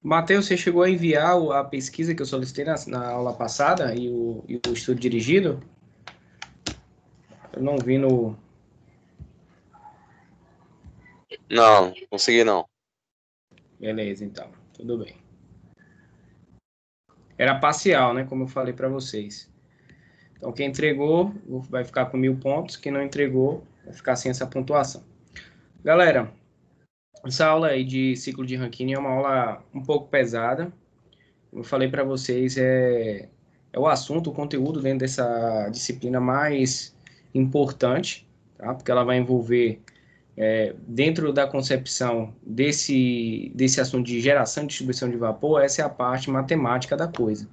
Matheus, você chegou a enviar a pesquisa que eu solicitei na aula passada e o estudo dirigido? Eu não vi no... Não, consegui não. Beleza, então. Tudo bem. Era parcial, né? Como eu falei para vocês. Então, quem entregou vai ficar com 1.000 pontos. Quem não entregou vai ficar sem essa pontuação. Galera, essa aula aí de ciclo de Rankine é uma aula um pouco pesada. Como eu falei para vocês, é o assunto, o conteúdo dentro dessa disciplina mais importante, tá? Porque ela vai envolver, dentro da concepção desse assunto de geração e distribuição de vapor, essa é a parte matemática da coisa,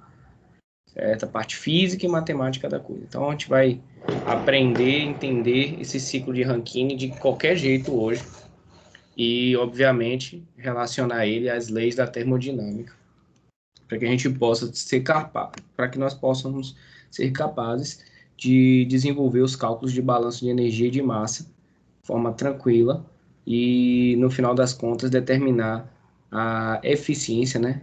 certo? A parte física e matemática da coisa. Então, a gente vai aprender, entender esse ciclo de Rankine de qualquer jeito hoje e, obviamente, relacionar ele às leis da termodinâmica, para que a gente possa ser capaz, para que nós possamos ser capazes de desenvolver os cálculos de balanço de energia e de massa de forma tranquila e, no final das contas, determinar a eficiência, né,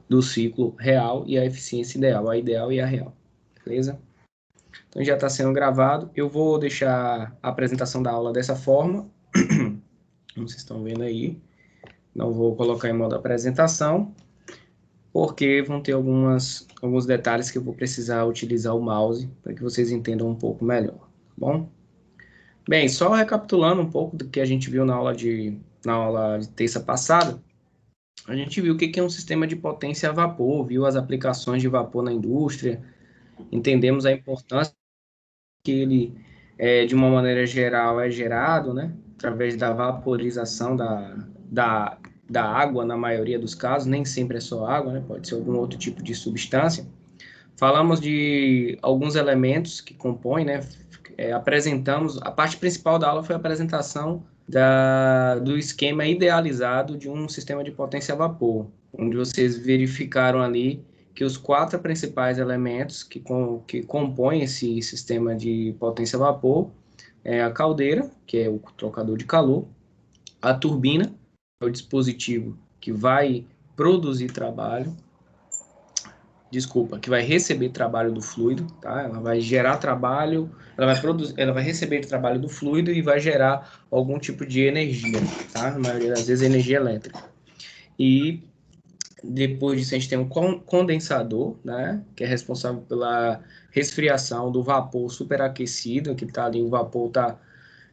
do ciclo real e a eficiência ideal, a ideal e a real. Beleza? Então já está sendo gravado. Eu vou deixar a apresentação da aula dessa forma, como vocês estão vendo aí. Não vou colocar em modo apresentação, porque vão ter alguns detalhes que eu vou precisar utilizar o mouse para que vocês entendam um pouco melhor, tá bom? Bem, só recapitulando um pouco do que a gente viu na aula de terça passada, a gente viu o que é um sistema de potência a vapor, viu as aplicações de vapor na indústria, entendemos a importância que ele, de uma maneira geral, é gerado, né, através da vaporização da água, na maioria dos casos, nem sempre é só água, né, pode ser algum outro tipo de substância. Falamos de alguns elementos que compõem, né, apresentamos, a parte principal da aula foi a apresentação do esquema idealizado de um sistema de potência a vapor, onde vocês verificaram ali que os 4 principais elementos que compõem esse sistema de potência a vapor é a caldeira, que é o trocador de calor, a turbina, que é o dispositivo que vai produzir trabalho, que vai receber trabalho do fluido, tá? Ela vai gerar trabalho, ela vai receber trabalho do fluido e vai gerar algum tipo de energia, tá? Na maioria das vezes energia elétrica. E depois disso a gente tem um condensador, né? Que é responsável pela resfriação do vapor superaquecido, que tá ali,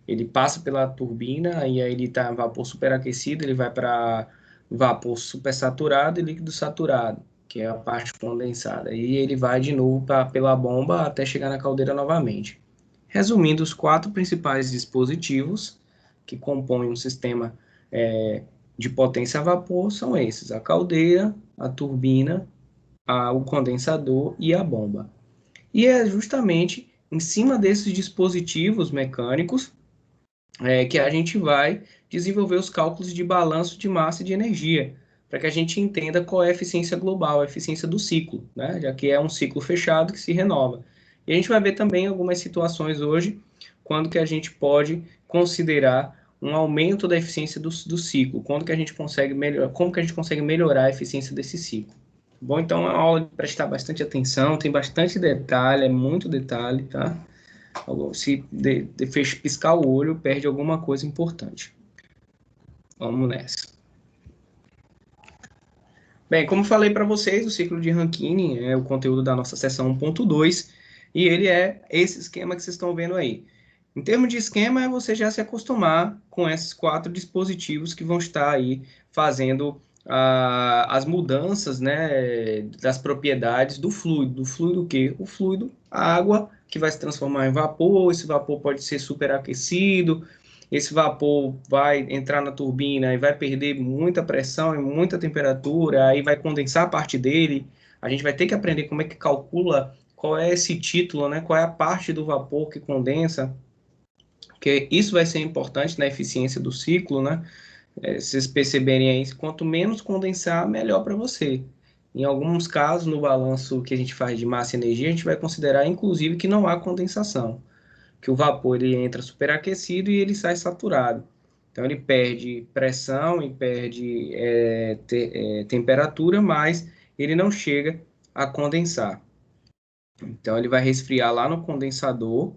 ele passa pela turbina e aí ele tá em vapor superaquecido, ele vai para vapor supersaturado e líquido saturado, que é a parte condensada. E ele vai de novo pela bomba até chegar na caldeira novamente. Resumindo, os 4 principais dispositivos que compõem um sistema de potência a vapor são esses: a caldeira, a turbina, o condensador e a bomba. E é justamente em cima desses dispositivos mecânicos que a gente vai desenvolver os cálculos de balanço de massa e de energia, para que a gente entenda qual é a eficiência global, a eficiência do ciclo, né? Já que é um ciclo fechado que se renova. E a gente vai ver também algumas situações hoje, quando que a gente pode considerar um aumento da eficiência do ciclo, quando que a gente consegue como que a gente consegue melhorar a eficiência desse ciclo. Bom, então é uma aula de prestar bastante atenção, tem bastante detalhe, é muito detalhe, tá? Se piscar o olho, perde alguma coisa importante. Vamos nessa. Bem, como falei para vocês, o ciclo de Rankine é o conteúdo da nossa seção 1.2 e ele é esse esquema que vocês estão vendo aí. Em termos de esquema, é você já se acostumar com esses 4 dispositivos que vão estar aí fazendo as mudanças, né, das propriedades do fluido. Do fluido o quê? O fluido, a água, que vai se transformar em vapor, esse vapor pode ser superaquecido, esse vapor vai entrar na turbina e vai perder muita pressão e muita temperatura, aí vai condensar parte dele. A gente vai ter que aprender como é que calcula qual é esse título, né? Qual é a parte do vapor que condensa, porque isso vai ser importante na eficiência do ciclo, né? Se vocês perceberem aí, quanto menos condensar, melhor para você. Em alguns casos, no balanço que a gente faz de massa e energia, a gente vai considerar, inclusive, que não há condensação, que o vapor ele entra superaquecido e ele sai saturado. Então, ele perde pressão e perde temperatura, mas ele não chega a condensar. Então, ele vai resfriar lá no condensador,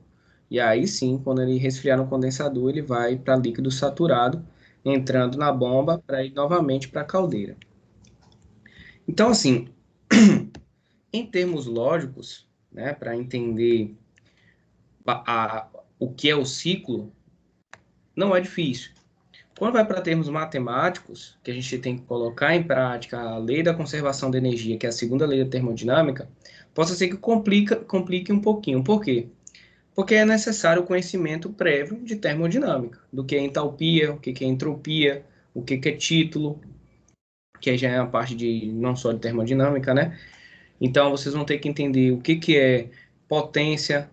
e aí sim, quando ele resfriar no condensador, ele vai para líquido saturado, entrando na bomba para ir novamente para a caldeira. Então, assim, em termos lógicos, né, para entender o que é o ciclo, não é difícil. Quando vai para termos matemáticos, que a gente tem que colocar em prática a lei da conservação da energia, que é a segunda lei da termodinâmica, possa ser que complique um pouquinho. Por quê? Porque é necessário o conhecimento prévio de termodinâmica, do que é entalpia, o que é entropia, o que é título, que já é a parte de não só de termodinâmica, né? Então, vocês vão ter que entender o que é potência,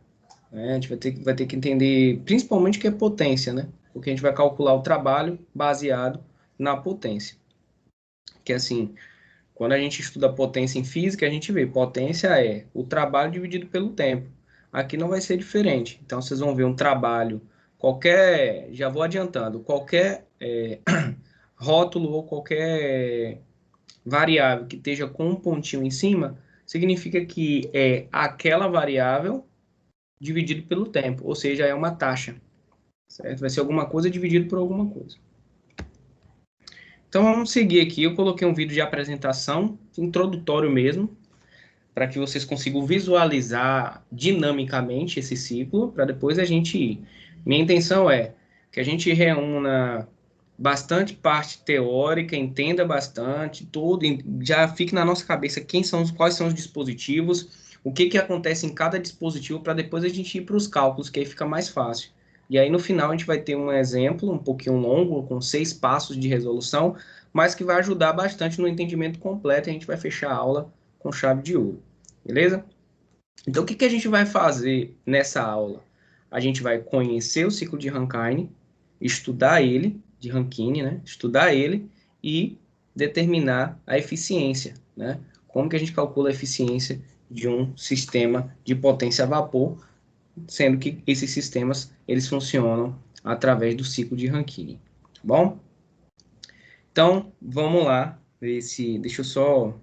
né? A gente vai ter que entender principalmente o que é potência, né? Porque a gente vai calcular o trabalho baseado na potência. Que assim, quando a gente estuda potência em física, a gente vê potência é o trabalho dividido pelo tempo. Aqui não vai ser diferente. Então, vocês vão ver um trabalho, já vou adiantando, qualquer rótulo ou qualquer variável que esteja com um pontinho em cima, significa que é aquela variável dividido pelo tempo, ou seja, é uma taxa, certo? Vai ser alguma coisa dividido por alguma coisa. Então vamos seguir aqui. Eu coloquei um vídeo de apresentação, introdutório mesmo, para que vocês consigam visualizar dinamicamente esse ciclo, para depois a gente ir. Minha intenção é que a gente reúna bastante parte teórica, entenda bastante, tudo, já fique na nossa cabeça quais são os dispositivos, o que acontece em cada dispositivo, para depois a gente ir para os cálculos, que aí fica mais fácil. E aí no final a gente vai ter um exemplo um pouquinho longo, com 6 passos de resolução, mas que vai ajudar bastante no entendimento completo, e a gente vai fechar a aula com chave de ouro, beleza? Então o que a gente vai fazer nessa aula? A gente vai conhecer o ciclo de Rankine, estudar ele, de Rankine, né? Estudar ele e determinar a eficiência, né? Como que a gente calcula a eficiência de um sistema de potência a vapor, sendo que esses sistemas eles funcionam através do ciclo de Rankine, tá bom? Então, vamos lá ver se... Deixa eu só...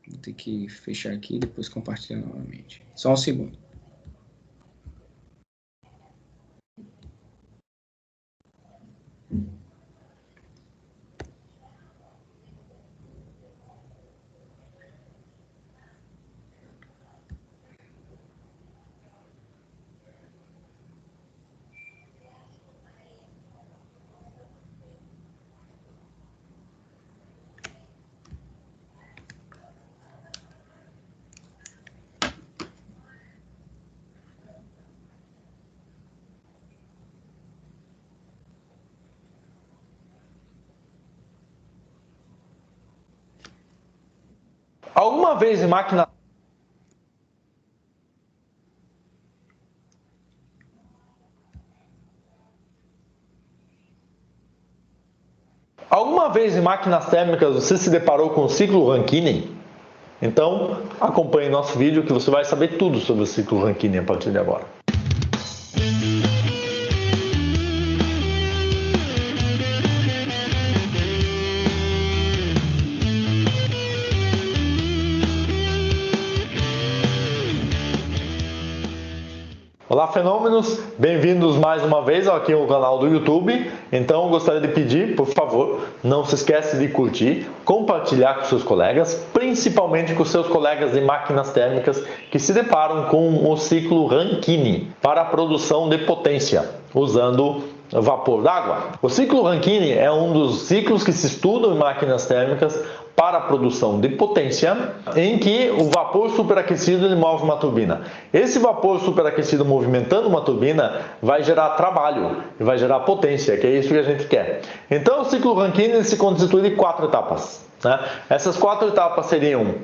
Vou ter que fechar aqui e depois compartilhar novamente. Só um segundo. Alguma vez em máquina... Alguma vez em máquinas térmicas você se deparou com o ciclo Rankine? Então, acompanhe nosso vídeo que você vai saber tudo sobre o ciclo Rankine a partir de agora. Olá, fenômenos! Bem-vindos mais uma vez aqui ao canal do YouTube. Então, gostaria de pedir, por favor, não se esqueça de curtir, compartilhar com seus colegas, principalmente com seus colegas de máquinas térmicas que se deparam com o ciclo Rankine para a produção de potência, usando vapor d'água. O ciclo Rankine é um dos ciclos que se estudam em máquinas térmicas para a produção de potência, em que o vapor superaquecido ele move uma turbina. Esse vapor superaquecido movimentando uma turbina vai gerar trabalho, vai gerar potência, que é isso que a gente quer. Então o ciclo Rankine se constitui de 4 etapas, né? Essas 4 etapas seriam: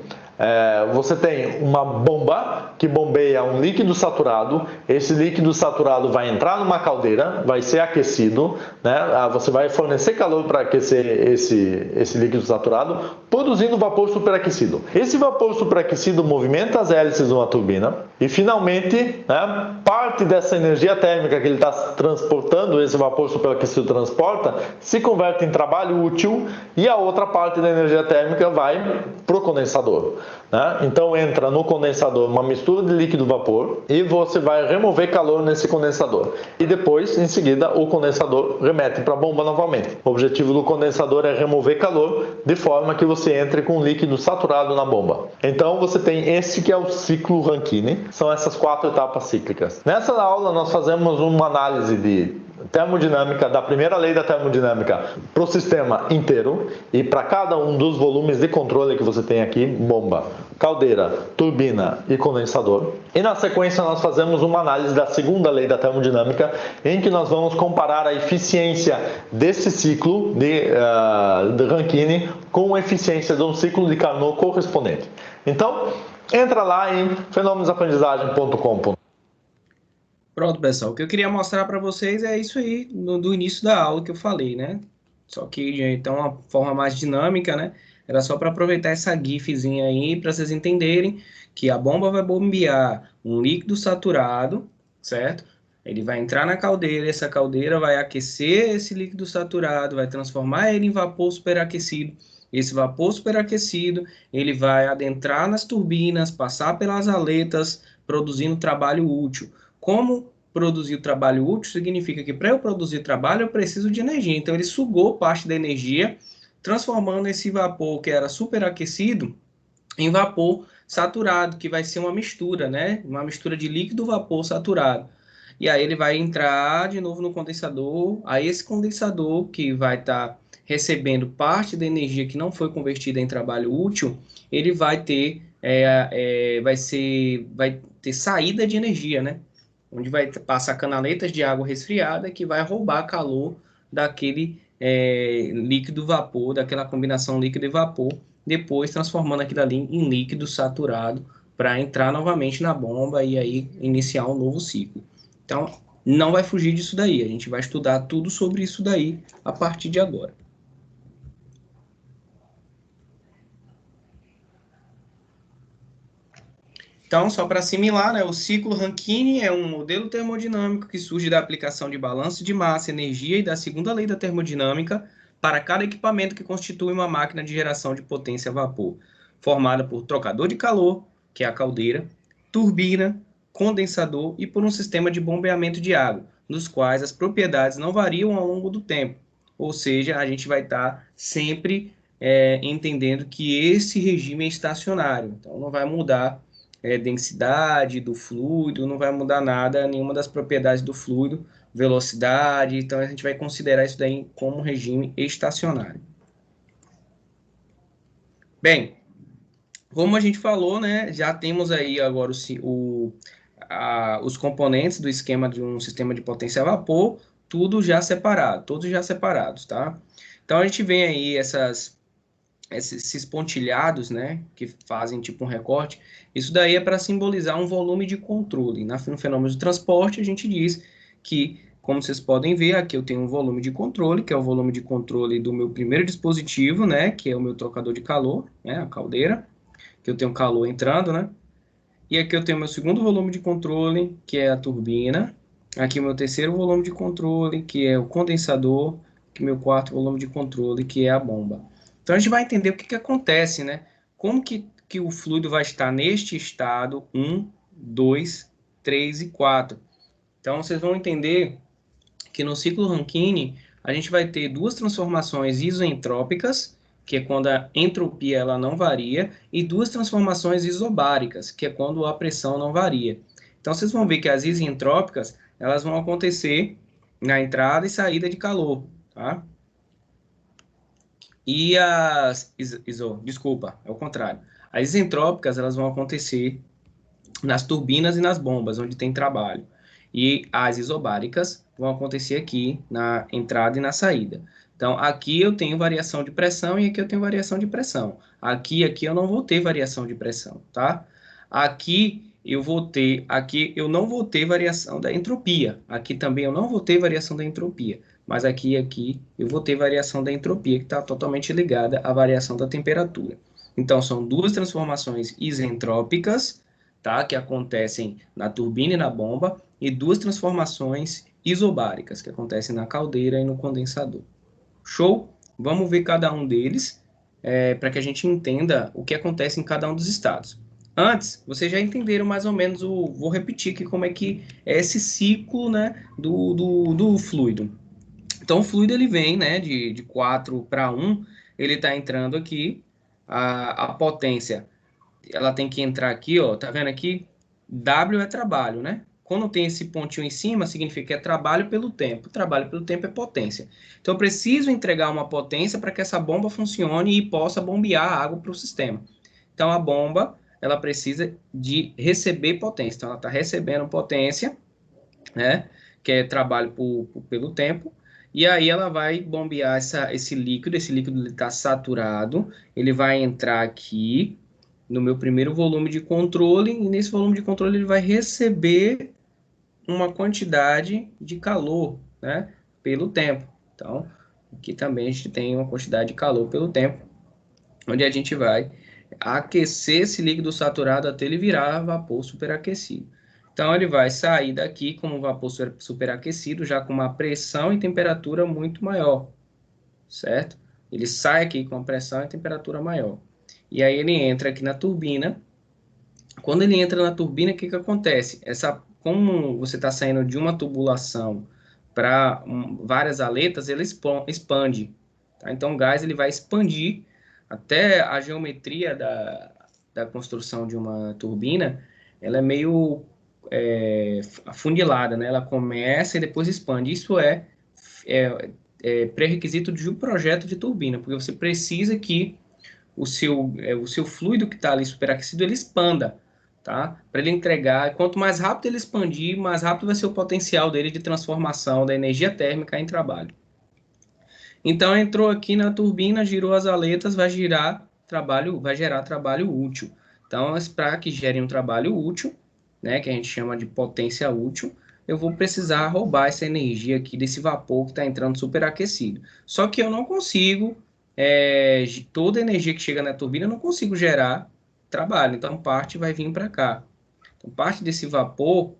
você tem uma bomba que bombeia um líquido saturado. Esse líquido saturado vai entrar numa caldeira, vai ser aquecido, né? Você vai fornecer calor para aquecer esse líquido saturado, produzindo vapor superaquecido. Esse vapor superaquecido movimenta as hélices de uma turbina E finalmente, né, parte dessa energia térmica que ele está transportando, esse vapor superaquecido transporta, se converte em trabalho útil e a outra parte da energia térmica vai para o condensador. Né? Então entra no condensador uma mistura de líquido vapor e você vai remover calor nesse condensador. E depois, em seguida, o condensador remete para a bomba novamente. O objetivo do condensador é remover calor de forma que você entre com líquido saturado na bomba. Então você tem esse que é o ciclo Rankine, são essas 4 etapas cíclicas. Nessa aula nós fazemos uma análise de termodinâmica, da primeira lei da termodinâmica para o sistema inteiro e para cada um dos volumes de controle que você tem aqui, bomba, caldeira, turbina e condensador. E na sequência nós fazemos uma análise da segunda lei da termodinâmica, em que nós vamos comparar a eficiência desse ciclo de Rankine com a eficiência de um ciclo de Carnot correspondente. Então, entra lá em fenomenosdaprendizagem.com. Pronto, pessoal. O que eu queria mostrar para vocês é isso aí, do início da aula que eu falei, né? Só que, então, uma forma mais dinâmica, né? Era só para aproveitar essa gifzinha aí, para vocês entenderem que a bomba vai bombear um líquido saturado, certo? Ele vai entrar na caldeira, essa caldeira vai aquecer esse líquido saturado, vai transformar ele em vapor superaquecido. Esse vapor superaquecido, ele vai adentrar nas turbinas, passar pelas aletas, produzindo trabalho útil. Como produzir o trabalho útil significa que para eu produzir trabalho eu preciso de energia. Então ele sugou parte da energia, transformando esse vapor que era superaquecido em vapor saturado, que vai ser uma mistura, né? Uma mistura de líquido vapor saturado. E aí ele vai entrar de novo no condensador. Aí esse condensador que vai estar recebendo parte da energia que não foi convertida em trabalho útil, ele vai ter vai ter saída de energia, né? Onde vai passar canaletas de água resfriada que vai roubar calor daquele líquido vapor, daquela combinação líquido e vapor, depois transformando aquilo ali em líquido saturado para entrar novamente na bomba e aí iniciar um novo ciclo. Então, não vai fugir disso daí, a gente vai estudar tudo sobre isso daí a partir de agora. Então, só para assimilar, né, o ciclo Rankine é um modelo termodinâmico que surge da aplicação de balanço de massa, energia e da segunda lei da termodinâmica para cada equipamento que constitui uma máquina de geração de potência a vapor, formada por trocador de calor, que é a caldeira, turbina, condensador e por um sistema de bombeamento de água, nos quais as propriedades não variam ao longo do tempo. Ou seja, a gente vai estar sempre entendendo que esse regime é estacionário, então não vai mudar densidade do fluido, não vai mudar nada, nenhuma das propriedades do fluido, velocidade, então a gente vai considerar isso daí como regime estacionário. Bem, como a gente falou, né, já temos aí agora os componentes do esquema de um sistema de potência a vapor, tudo já separado, todos já separados, tá? Então a gente vem aí esses pontilhados, né, que fazem tipo um recorte, isso daí é para simbolizar um volume de controle. No fenômeno do transporte, a gente diz que, como vocês podem ver, aqui eu tenho um volume de controle, que é o volume de controle do meu primeiro dispositivo, né, que é o meu trocador de calor, né, a caldeira, que eu tenho calor entrando, né, e aqui eu tenho meu segundo volume de controle, que é a turbina, aqui o meu terceiro volume de controle, que é o condensador, que é o meu quarto volume de controle, que é a bomba. Então, a gente vai entender o que acontece, né? Como que o fluido vai estar neste estado 1, 2, 3 e 4. Então, vocês vão entender que no ciclo Rankine, a gente vai ter duas transformações isoentrópicas, que é quando a entropia ela não varia, e duas transformações isobáricas, que é quando a pressão não varia. Então, vocês vão ver que as isentrópicas, elas vão acontecer na entrada e saída de calor, tá? E desculpa, é o contrário. As isentrópicas, elas vão acontecer nas turbinas e nas bombas, onde tem trabalho. E as isobáricas vão acontecer aqui na entrada e na saída. Então, aqui eu tenho variação de pressão e aqui eu tenho variação de pressão. Aqui eu não vou ter variação de pressão, tá? Aqui eu não vou ter variação da entropia. Aqui também eu não vou ter variação da entropia. Mas aqui eu vou ter variação da entropia, que está totalmente ligada à variação da temperatura. Então, são duas transformações isentrópicas, tá? Que acontecem na turbina e na bomba, e 2 transformações isobáricas, que acontecem na caldeira e no condensador. Show? Vamos ver cada um deles, para que a gente entenda o que acontece em cada um dos estados. Antes, vocês já entenderam mais ou menos, vou repetir aqui como é que é esse ciclo, né, do fluido. Então, o fluido ele vem, né, de 4 para 1, ele está entrando aqui, a potência, ela tem que entrar aqui, ó, tá vendo aqui? W é trabalho, né? Quando tem esse pontinho em cima, significa que é trabalho pelo tempo. Trabalho pelo tempo é potência. Então, eu preciso entregar uma potência para que essa bomba funcione e possa bombear a água para o sistema. Então, a bomba, ela precisa de receber potência. Então, ela está recebendo potência, né? Que é trabalho pelo tempo. E aí ela vai bombear esse líquido está saturado, ele vai entrar aqui no meu primeiro volume de controle, e nesse volume de controle ele vai receber uma quantidade de calor, né, pelo tempo. Então, aqui também a gente tem uma quantidade de calor pelo tempo, onde a gente vai aquecer esse líquido saturado até ele virar vapor superaquecido. Então, ele vai sair daqui como vapor superaquecido, já com uma pressão e temperatura muito maior, certo? Ele sai aqui com uma pressão e temperatura maior. E aí ele entra aqui na turbina. Quando ele entra na turbina, o que que acontece? Como você está saindo de uma tubulação para várias aletas, ele expande. Tá? Então, o gás ele vai expandir até a geometria da construção de uma turbina, ela é meio afundilada, né? Ela começa e depois expande. Isso é pré-requisito de um projeto de turbina, porque você precisa que o seu fluido que está ali superaquecido, ele expanda, tá? Para ele entregar, quanto mais rápido ele expandir, mais rápido vai ser o potencial dele de transformação da energia térmica em trabalho. Então, entrou aqui na turbina, girou as aletas, vai gerar trabalho útil. Então, para que gere um trabalho útil, né, que a gente chama de potência útil, eu vou precisar roubar essa energia aqui desse vapor que está entrando superaquecido. Só que eu não consigo, toda a energia que chega na turbina, eu não consigo gerar trabalho. Então, parte vai vir para cá. Então, parte desse vapor,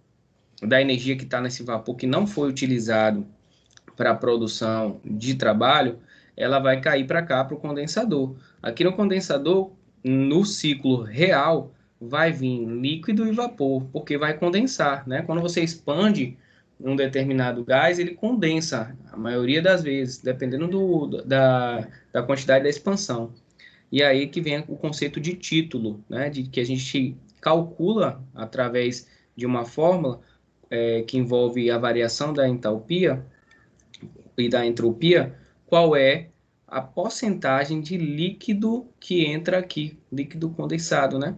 da energia que está nesse vapor que não foi utilizado para a produção de trabalho, ela vai cair para cá, para o condensador. Aqui no condensador, no ciclo real, vai vir líquido e vapor, porque vai condensar, né? Quando você expande um determinado gás, ele condensa, a maioria das vezes, dependendo da quantidade da expansão. E aí que vem o conceito de título, né? De que a gente calcula através de uma fórmula que envolve a variação da entalpia e da entropia, qual é a porcentagem de líquido que entra aqui, líquido condensado, né?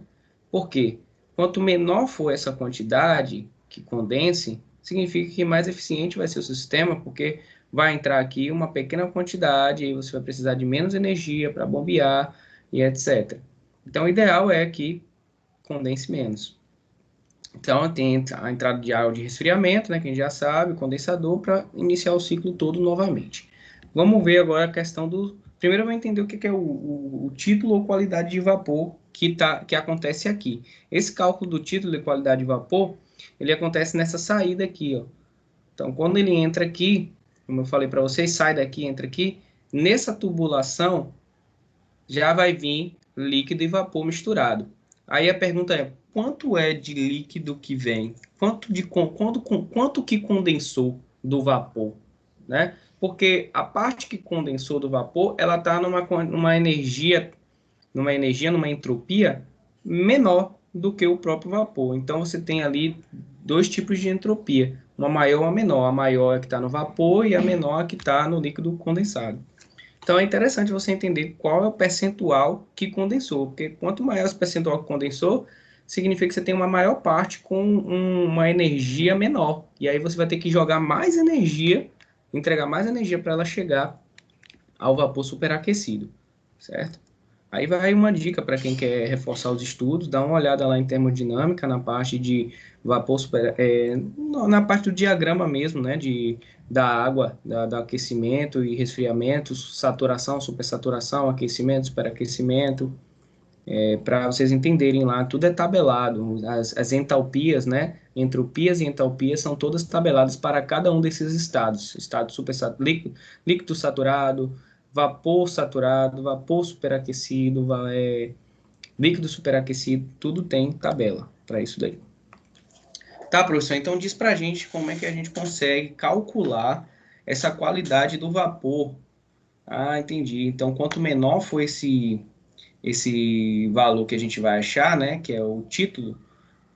Por quê? Quanto menor for essa quantidade que condense, significa que mais eficiente vai ser o sistema, porque vai entrar aqui uma pequena quantidade, e você vai precisar de menos energia para bombear e etc. Então, o ideal é que condense menos. Então, tem a entrada de água de resfriamento, né, que a gente já sabe, o condensador, para iniciar o ciclo todo novamente. Vamos ver agora a questão do... Primeiro, eu vou entender o que é o título ou qualidade de vapor que acontece aqui. Esse cálculo do título e qualidade de vapor, ele acontece nessa saída aqui, ó. Então, quando ele entra aqui, como eu falei para vocês, sai daqui, entra aqui, nessa tubulação, já vai vir líquido e vapor misturado. Aí a pergunta é, quanto é de líquido que vem? Quanto que condensou do vapor? Né? Porque a parte que condensou do vapor, ela está numa energia, numa entropia menor do que o próprio vapor. Então, você tem ali 2 tipos de entropia, uma maior e uma menor. A maior é que está no vapor e a menor é que está no líquido condensado. Então, é interessante você entender qual é o percentual que condensou, porque quanto maior esse percentual que condensou, significa que você tem uma maior parte com uma energia menor. E aí você vai ter que jogar mais energia, entregar mais energia para ela chegar ao vapor superaquecido, certo? Aí vai uma dica para quem quer reforçar os estudos, dá uma olhada lá em termodinâmica, na parte de vapor na parte do diagrama mesmo, né, da água, do aquecimento e resfriamento, saturação, supersaturação, aquecimento, superaquecimento, para vocês entenderem lá, tudo é tabelado, as entalpias, né, entropias e entalpias são todas tabeladas para cada um desses estados, estado líquido, líquido saturado, vapor superaquecido, líquido superaquecido, tudo tem tabela para isso daí. Tá, professor, então diz para a gente como é que a gente consegue calcular essa qualidade do vapor. Ah, entendi. Então, quanto menor for esse valor que a gente vai achar, né, que é o título,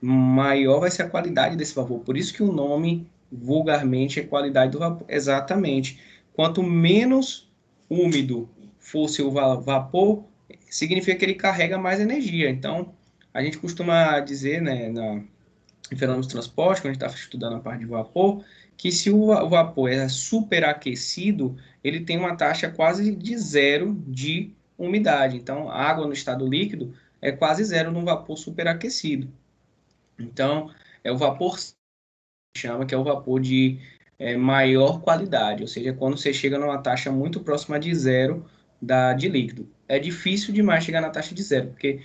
maior vai ser a qualidade desse vapor. Por isso que o nome, vulgarmente, é qualidade do vapor. Exatamente. Quanto menos úmido for seu vapor, significa que ele carrega mais energia. Então, a gente costuma dizer, né, em fenômenos de transporte, quando a gente está estudando a parte de vapor, que se o vapor é superaquecido, ele tem uma taxa quase de zero de umidade. Então, a água no estado líquido é quase zero num vapor superaquecido. Então, é o vapor que chama, que é o vapor de maior qualidade, ou seja, quando você chega numa taxa muito próxima de zero de líquido. É difícil demais chegar na taxa de zero, porque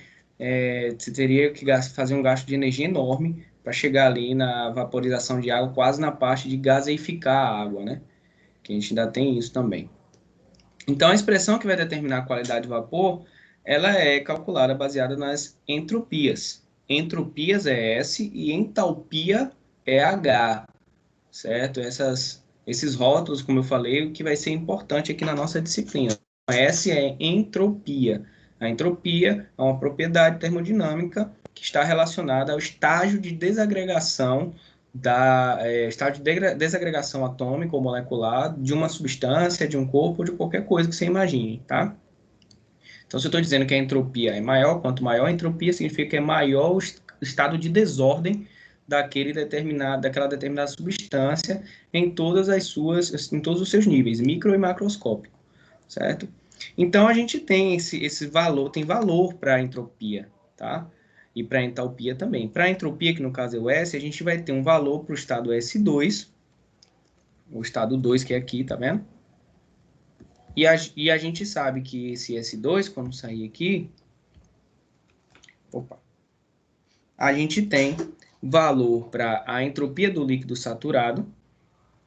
você teria que fazer um gasto de energia enorme para chegar ali na vaporização de água, quase na parte de gaseificar a água, né? Que a gente ainda tem isso também. Então, a expressão que vai determinar a qualidade do vapor, ela é calculada baseada nas entropias. Entropias é S e entalpia é H, certo? Esses rótulos, como eu falei, o que vai ser importante aqui na nossa disciplina. S é entropia. A entropia é uma propriedade termodinâmica que está relacionada ao estágio de desagregação estágio de desagregação atômica ou molecular de uma substância, de um corpo ou de qualquer coisa que você imagine, tá? Então, se eu estou dizendo que a entropia é maior, quanto maior a entropia, significa que é maior o estado de desordem daquela determinada substância em todos os seus níveis, micro e macroscópico, certo? Então, a gente tem esse valor, tem valor para a entropia, tá? E para a entalpia também. Para a entropia, que no caso é o S, a gente vai ter um valor para o estado S2, o estado 2 que é aqui, tá vendo? E a gente sabe que esse S2, quando sair aqui, a gente tem valor para a entropia do líquido saturado.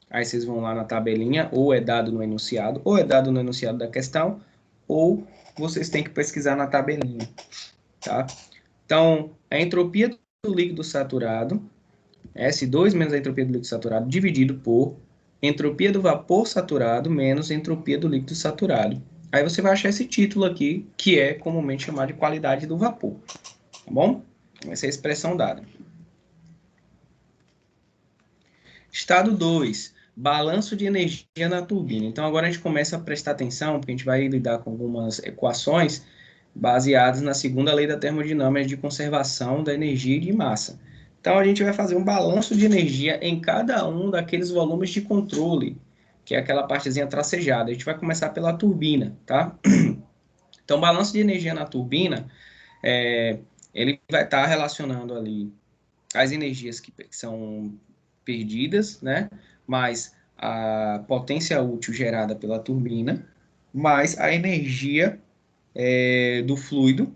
Aí vocês vão lá na tabelinha, ou é dado no enunciado, ou é dado no enunciado da questão, ou vocês têm que pesquisar na tabelinha, tá? Então, a entropia do líquido saturado, S2 menos a entropia do líquido saturado, dividido por entropia do vapor saturado menos entropia do líquido saturado. Aí você vai achar esse título aqui, que é comumente chamado de qualidade do vapor, tá bom? Essa é a expressão dada. Estado 2, balanço de energia na turbina. Então, agora a gente começa a prestar atenção, porque a gente vai lidar com algumas equações baseadas na segunda lei da termodinâmica de conservação da energia e de massa. Então, a gente vai fazer um balanço de energia em cada um daqueles volumes de controle, que é aquela partezinha tracejada. A gente vai começar pela turbina, tá? Então, balanço de energia na turbina, ele vai estar relacionando ali as energias que são perdidas, né? Mais a potência útil gerada pela turbina, mais a energia do fluido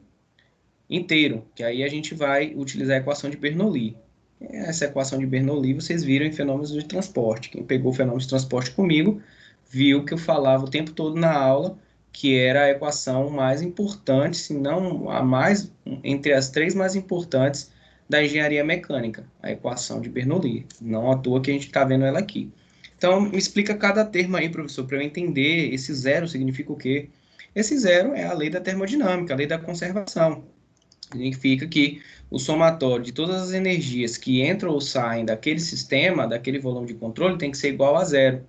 inteiro, que aí a gente vai utilizar a equação de Bernoulli. Essa equação de Bernoulli vocês viram em fenômenos de transporte. Quem pegou fenômenos de transporte comigo viu que eu falava o tempo todo na aula que era a equação mais importante, se não a mais, entre as três mais importantes da engenharia mecânica, a equação de Bernoulli. Não à toa que a gente está vendo ela aqui. Então, me explica cada termo aí, professor, para eu entender. Esse zero significa o quê? Esse zero é a lei da termodinâmica, a lei da conservação. Significa que o somatório de todas as energias que entram ou saem daquele sistema, daquele volume de controle, tem que ser igual a zero.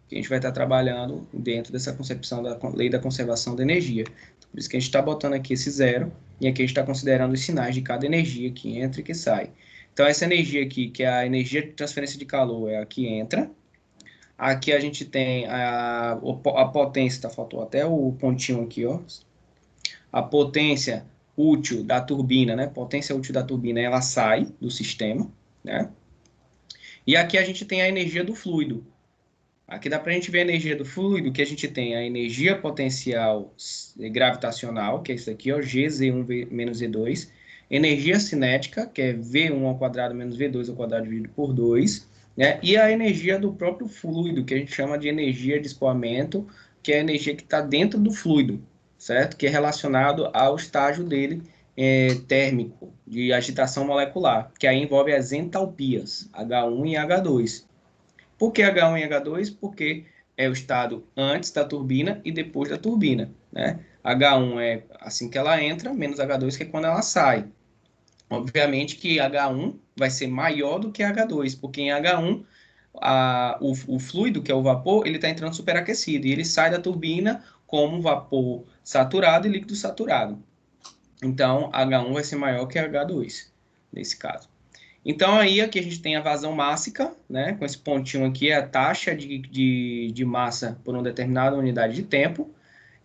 Que a gente vai estar trabalhando dentro dessa concepção da lei da conservação da energia. Por isso que a gente está botando aqui esse zero, e aqui a gente está considerando os sinais de cada energia que entra e que sai. Então, essa energia aqui, que é a energia de transferência de calor, é a que entra. Aqui a gente tem a potência, tá, faltou até o pontinho aqui, ó. A potência útil da turbina, né? Potência útil da turbina, ela sai do sistema, né? E aqui a gente tem a energia do fluido. Aqui dá para a gente ver a energia do fluido, que a gente tem a energia potencial gravitacional, que é isso aqui, ó, Gz1 menos Z2. Energia cinética, que é V1 ao quadrado menos V2 ao quadrado dividido por 2. Né? E a energia do próprio fluido, que a gente chama de energia de escoamento, que é a energia que está dentro do fluido, certo? Que é relacionado ao estágio dele térmico, de agitação molecular, que aí envolve as entalpias, H1 e H2. Por que H1 e H2? Porque é o estado antes da turbina e depois da turbina, né? H1 é assim que ela entra, menos H2 que é quando ela sai. Obviamente que H1 vai ser maior do que H2, porque em H1 o fluido, que é o vapor, ele está entrando superaquecido e ele sai da turbina como vapor saturado e líquido saturado. Então, H1 vai ser maior que H2, nesse caso. Então, aí aqui a gente tem a vazão mássica, né? Com esse pontinho aqui, é a taxa de massa por uma determinada unidade de tempo.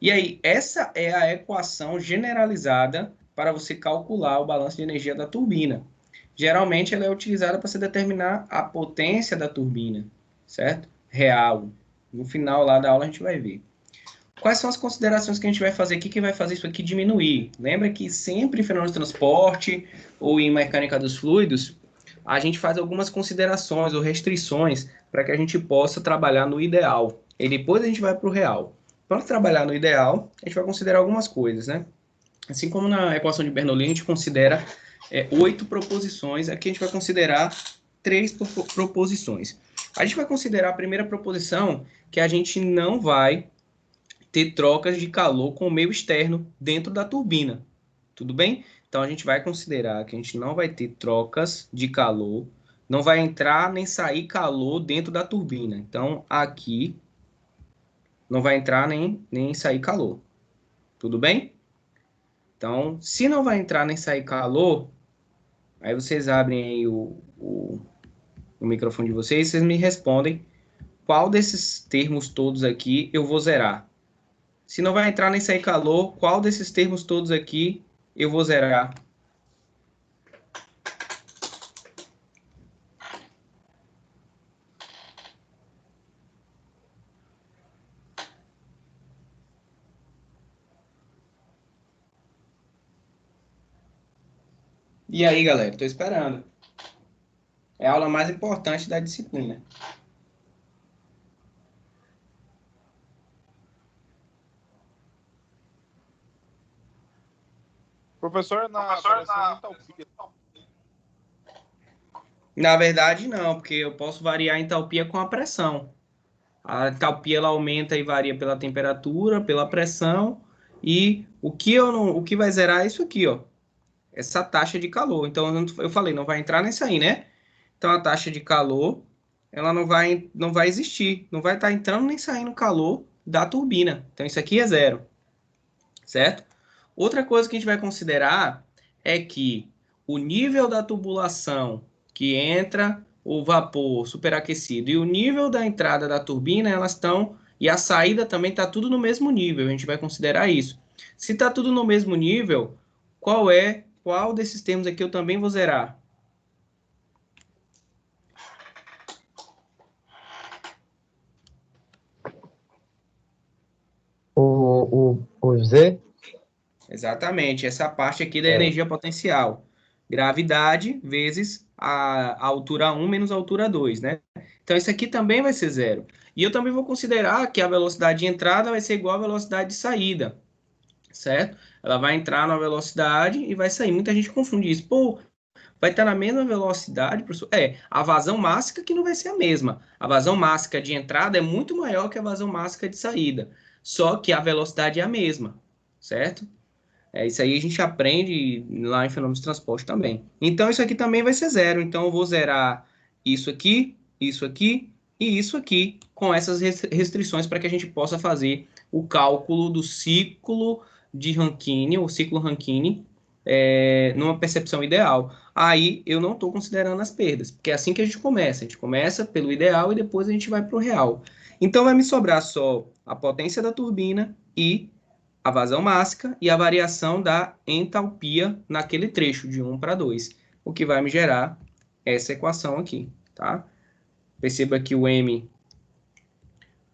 E aí, essa é a equação generalizada para você calcular o balanço de energia da turbina. Geralmente, ela é utilizada para se determinar a potência da turbina, certo? Real. No final lá da aula a gente vai ver. Quais são as considerações que a gente vai fazer aqui que vai fazer isso aqui diminuir? Lembra que sempre em fenômeno de transporte ou em mecânica dos fluidos, a gente faz algumas considerações ou restrições para que a gente possa trabalhar no ideal. E depois a gente vai para o real. Para trabalhar no ideal, a gente vai considerar algumas coisas, né? Assim como na equação de Bernoulli, a gente considera 8 proposições, aqui a gente vai considerar 3 proposições. A gente vai considerar a primeira proposição, que a gente não vai ter trocas de calor com o meio externo dentro da turbina. Tudo bem? Então, a gente vai considerar que a gente não vai ter trocas de calor, não vai entrar nem sair calor dentro da turbina. Então, aqui não vai entrar nem sair calor. Tudo bem? Então, se não vai entrar nem sair calor, aí vocês abrem aí o microfone de vocês e vocês me respondem qual desses termos todos aqui eu vou zerar. Se não vai entrar nem sair calor, qual desses termos todos aqui eu vou zerar? E aí, galera? Estou esperando. É a aula mais importante da disciplina. Professor, na variação entalpia. Na verdade, não, porque eu posso variar a entalpia com a pressão. A entalpia ela aumenta e varia pela temperatura, pela pressão, e o que vai zerar é isso aqui, ó. Essa taxa de calor. Então, eu falei, não vai entrar nessa aí, né? Então, a taxa de calor, ela não vai existir. Não vai estar entrando nem saindo calor da turbina. Então, isso aqui é zero. Certo? Outra coisa que a gente vai considerar é que o nível da tubulação que entra o vapor superaquecido e o nível da entrada da turbina, elas estão, e a saída também está tudo no mesmo nível, a gente vai considerar isso. Se está tudo no mesmo nível, qual desses termos aqui eu também vou zerar? O Z? Exatamente, essa parte aqui da energia potencial. Gravidade vezes a altura 1 menos a altura 2, né? Então, isso aqui também vai ser zero. E eu também vou considerar que a velocidade de entrada vai ser igual à velocidade de saída, certo? Ela vai entrar na velocidade e vai sair. Muita gente confunde isso. Pô, vai estar na mesma velocidade, professor? A vazão mássica que não vai ser a mesma. A vazão mássica de entrada é muito maior que a vazão mássica de saída. Só que a velocidade é a mesma, certo? Isso aí a gente aprende lá em fenômenos de transporte também. Então, isso aqui também vai ser zero. Então, eu vou zerar isso aqui e isso aqui, com essas restrições para que a gente possa fazer o cálculo do ciclo de Rankine, o ciclo Rankine, numa percepção ideal. Aí, eu não estou considerando as perdas, porque é assim que a gente começa. A gente começa pelo ideal e depois a gente vai para o real. Então, vai me sobrar só a potência da turbina e a vazão mássica e a variação da entalpia naquele trecho de 1 para 2, o que vai me gerar essa equação aqui, tá? Perceba que o M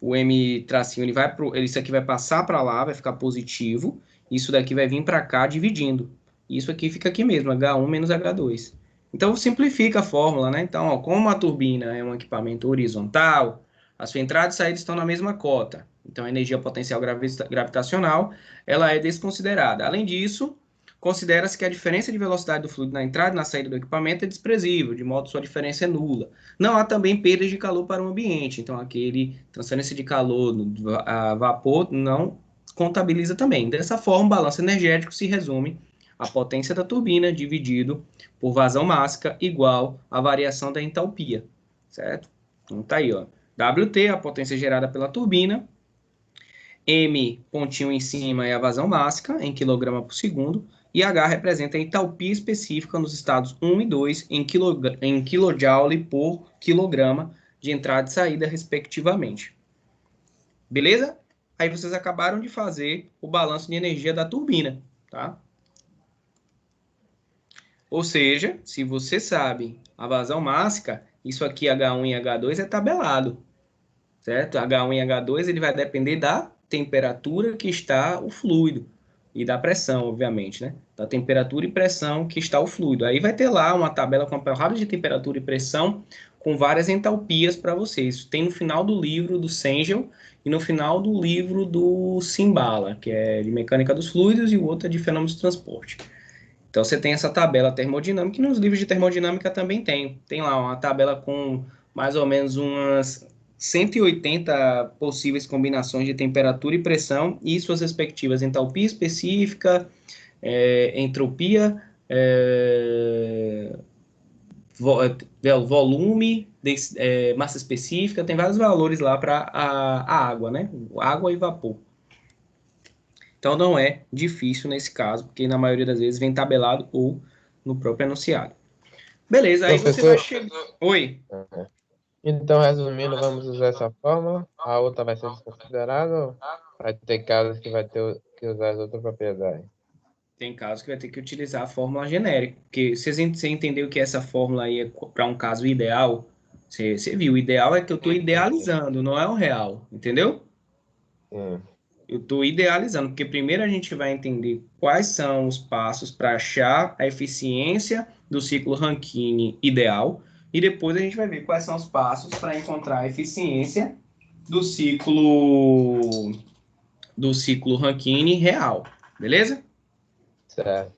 o M tracinho, isso aqui vai passar para lá, vai ficar positivo. Isso daqui vai vir para cá dividindo. Isso aqui fica aqui mesmo, H1 menos H2. Então, simplifica a fórmula, né? Então, ó, como a turbina é um equipamento horizontal, a sua entrada e saída estão na mesma cota. Então, a energia potencial gravitacional, ela é desconsiderada. Além disso, considera-se que a diferença de velocidade do fluido na entrada e na saída do equipamento é desprezível, de modo que sua diferença é nula. Não há também perdas de calor para o ambiente. Então, aquele transferência de calor a vapor não contabiliza também. Dessa forma, o balanço energético se resume à potência da turbina dividido por vazão mássica igual à variação da entalpia, certo? Então tá aí, ó. WT, a potência gerada pela turbina, M, pontinho em cima, é a vazão mássica, em quilograma por segundo, e H representa a entalpia específica nos estados 1 e 2 em kJ por quilograma de entrada e saída, respectivamente. Beleza? Aí vocês acabaram de fazer o balanço de energia da turbina, tá? Ou seja, se você sabe a vazão mássica, isso aqui H1 e H2 é tabelado, certo? H1 e H2 ele vai depender da temperatura que está o fluido e da pressão, obviamente, né? Da temperatura e pressão que está o fluido. Aí vai ter lá uma tabela com a porrada de temperatura e pressão com várias entalpias para vocês. Tem no final do livro do Sengel e no final do livro do Simbala, que é de mecânica dos fluidos, e o outro é de fenômenos de transporte. Então, você tem essa tabela termodinâmica, e nos livros de termodinâmica também tem. Tem lá uma tabela com mais ou menos umas 180 possíveis combinações de temperatura e pressão e suas respectivas entalpia específica, entropia, volume, massa específica, tem vários valores lá para a água, né? Água e vapor. Então, não é difícil nesse caso, porque na maioria das vezes vem tabelado ou no próprio enunciado. Beleza, aí você vai chegar... Oi? Então, resumindo, vamos usar essa fórmula. A outra vai ser desconsiderada ou vai ter casos que vai ter que usar as outras propriedades? Tem casos que vai ter que utilizar a fórmula genérica, porque você entendeu que essa fórmula aí é para um caso ideal? Você viu, o ideal é que eu estou idealizando, não é o real, entendeu? Sim. Eu estou idealizando, porque primeiro a gente vai entender quais são os passos para achar a eficiência do ciclo Rankine ideal, e depois a gente vai ver quais são os passos para encontrar a eficiência do ciclo Rankine real, beleza? Certo.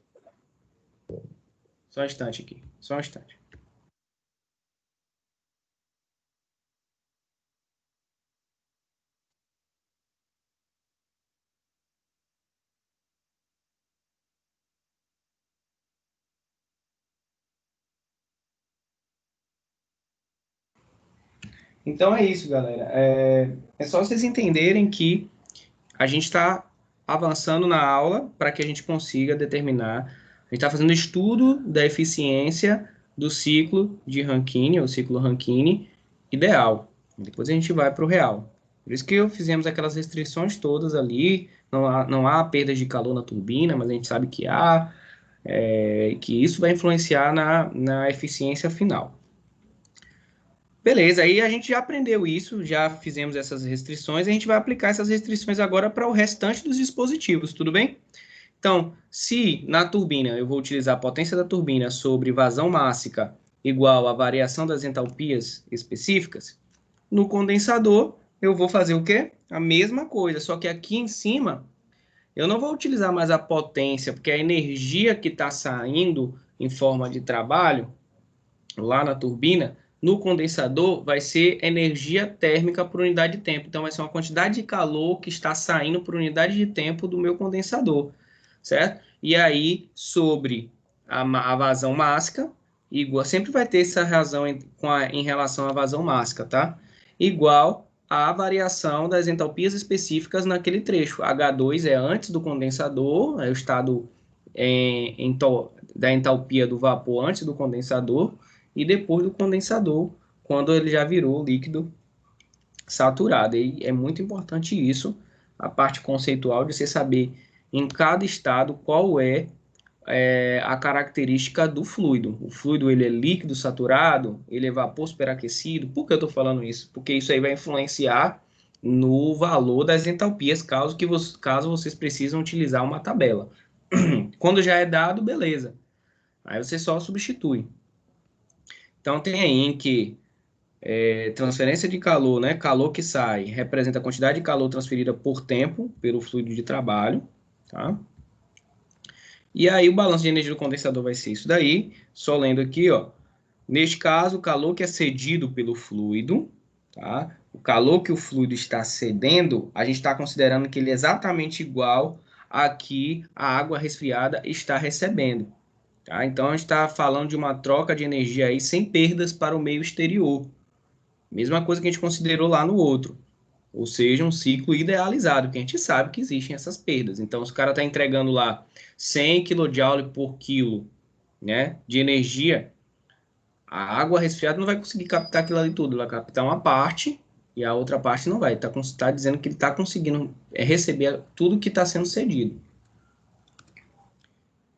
Só um instante aqui, só um instante. Então é isso, galera. É só vocês entenderem que a gente está avançando na aula para que a gente consiga determinar. A gente está fazendo estudo da eficiência do ciclo de Rankine, ou ciclo Rankine ideal. Depois a gente vai para o real. Por isso que fizemos aquelas restrições todas ali. Não há perda de calor na turbina, mas a gente sabe que há, que isso vai influenciar na eficiência final. Beleza, aí a gente já aprendeu isso, já fizemos essas restrições, a gente vai aplicar essas restrições agora para o restante dos dispositivos, tudo bem? Então, se na turbina eu vou utilizar a potência da turbina sobre vazão mássica igual à variação das entalpias específicas, no condensador eu vou fazer o quê? A mesma coisa, só que aqui em cima eu não vou utilizar mais a potência, porque a energia que está saindo em forma de trabalho lá na turbina, no condensador, vai ser energia térmica por unidade de tempo. Então, vai ser uma quantidade de calor que está saindo por unidade de tempo do meu condensador, certo? E aí, sobre a vazão mássica, igual, sempre vai ter essa razão em relação à vazão mássica, tá? Igual à variação das entalpias específicas naquele trecho. H2 é antes do condensador, é o estado da entalpia do vapor antes do condensador, e depois do condensador, quando ele já virou líquido saturado. E é muito importante isso, a parte conceitual de você saber em cada estado qual é a característica do fluido. O fluido ele é líquido saturado, ele é vapor superaquecido. Por que eu estou falando isso? Porque isso aí vai influenciar no valor das entalpias, caso vocês precisam utilizar uma tabela. Quando já é dado, beleza. Aí você só substitui. Então, tem aí em que transferência de calor, né? Calor que sai, representa a quantidade de calor transferida por tempo pelo fluido de trabalho, tá? E aí o balanço de energia do condensador vai ser isso daí, só lendo aqui, ó. Neste caso, o calor que é cedido pelo fluido, tá? O calor que o fluido está cedendo, a gente está considerando que ele é exatamente igual a que a água resfriada está recebendo, tá? Então, a gente está falando de uma troca de energia aí sem perdas para o meio exterior. Mesma coisa que a gente considerou lá no outro. Ou seja, um ciclo idealizado, que a gente sabe que existem essas perdas. Então, se o cara está entregando lá 100 kJ por quilo, né, de energia, a água resfriada não vai conseguir captar aquilo ali tudo. Ela vai captar uma parte e a outra parte não vai. Tá dizendo que ele está conseguindo receber tudo que está sendo cedido.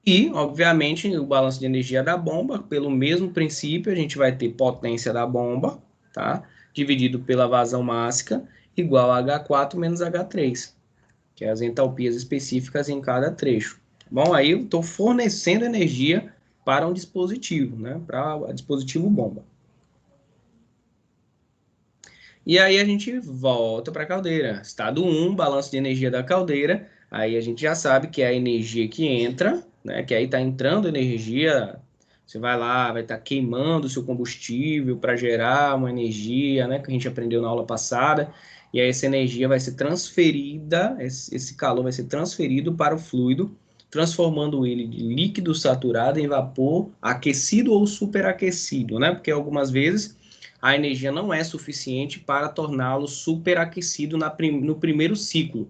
E, obviamente, o balanço de energia da bomba, pelo mesmo princípio, a gente vai ter potência da bomba, tá? Dividido pela vazão máxima, igual a H4 menos H3, que é as entalpias específicas em cada trecho. Bom, aí eu estou fornecendo energia para um dispositivo, né? Para o dispositivo bomba. E aí a gente volta para a caldeira. Estado 1, balanço de energia da caldeira. Aí a gente já sabe que é a energia que entra, né? Que aí está entrando energia. Você vai lá, vai estar queimando o seu combustível para gerar uma energia, né? Que a gente aprendeu na aula passada. E aí essa energia vai ser transferida, esse calor vai ser transferido para o fluido, transformando ele de líquido saturado em vapor aquecido ou superaquecido, né? Porque algumas vezes a energia não é suficiente para torná-lo superaquecido no primeiro ciclo.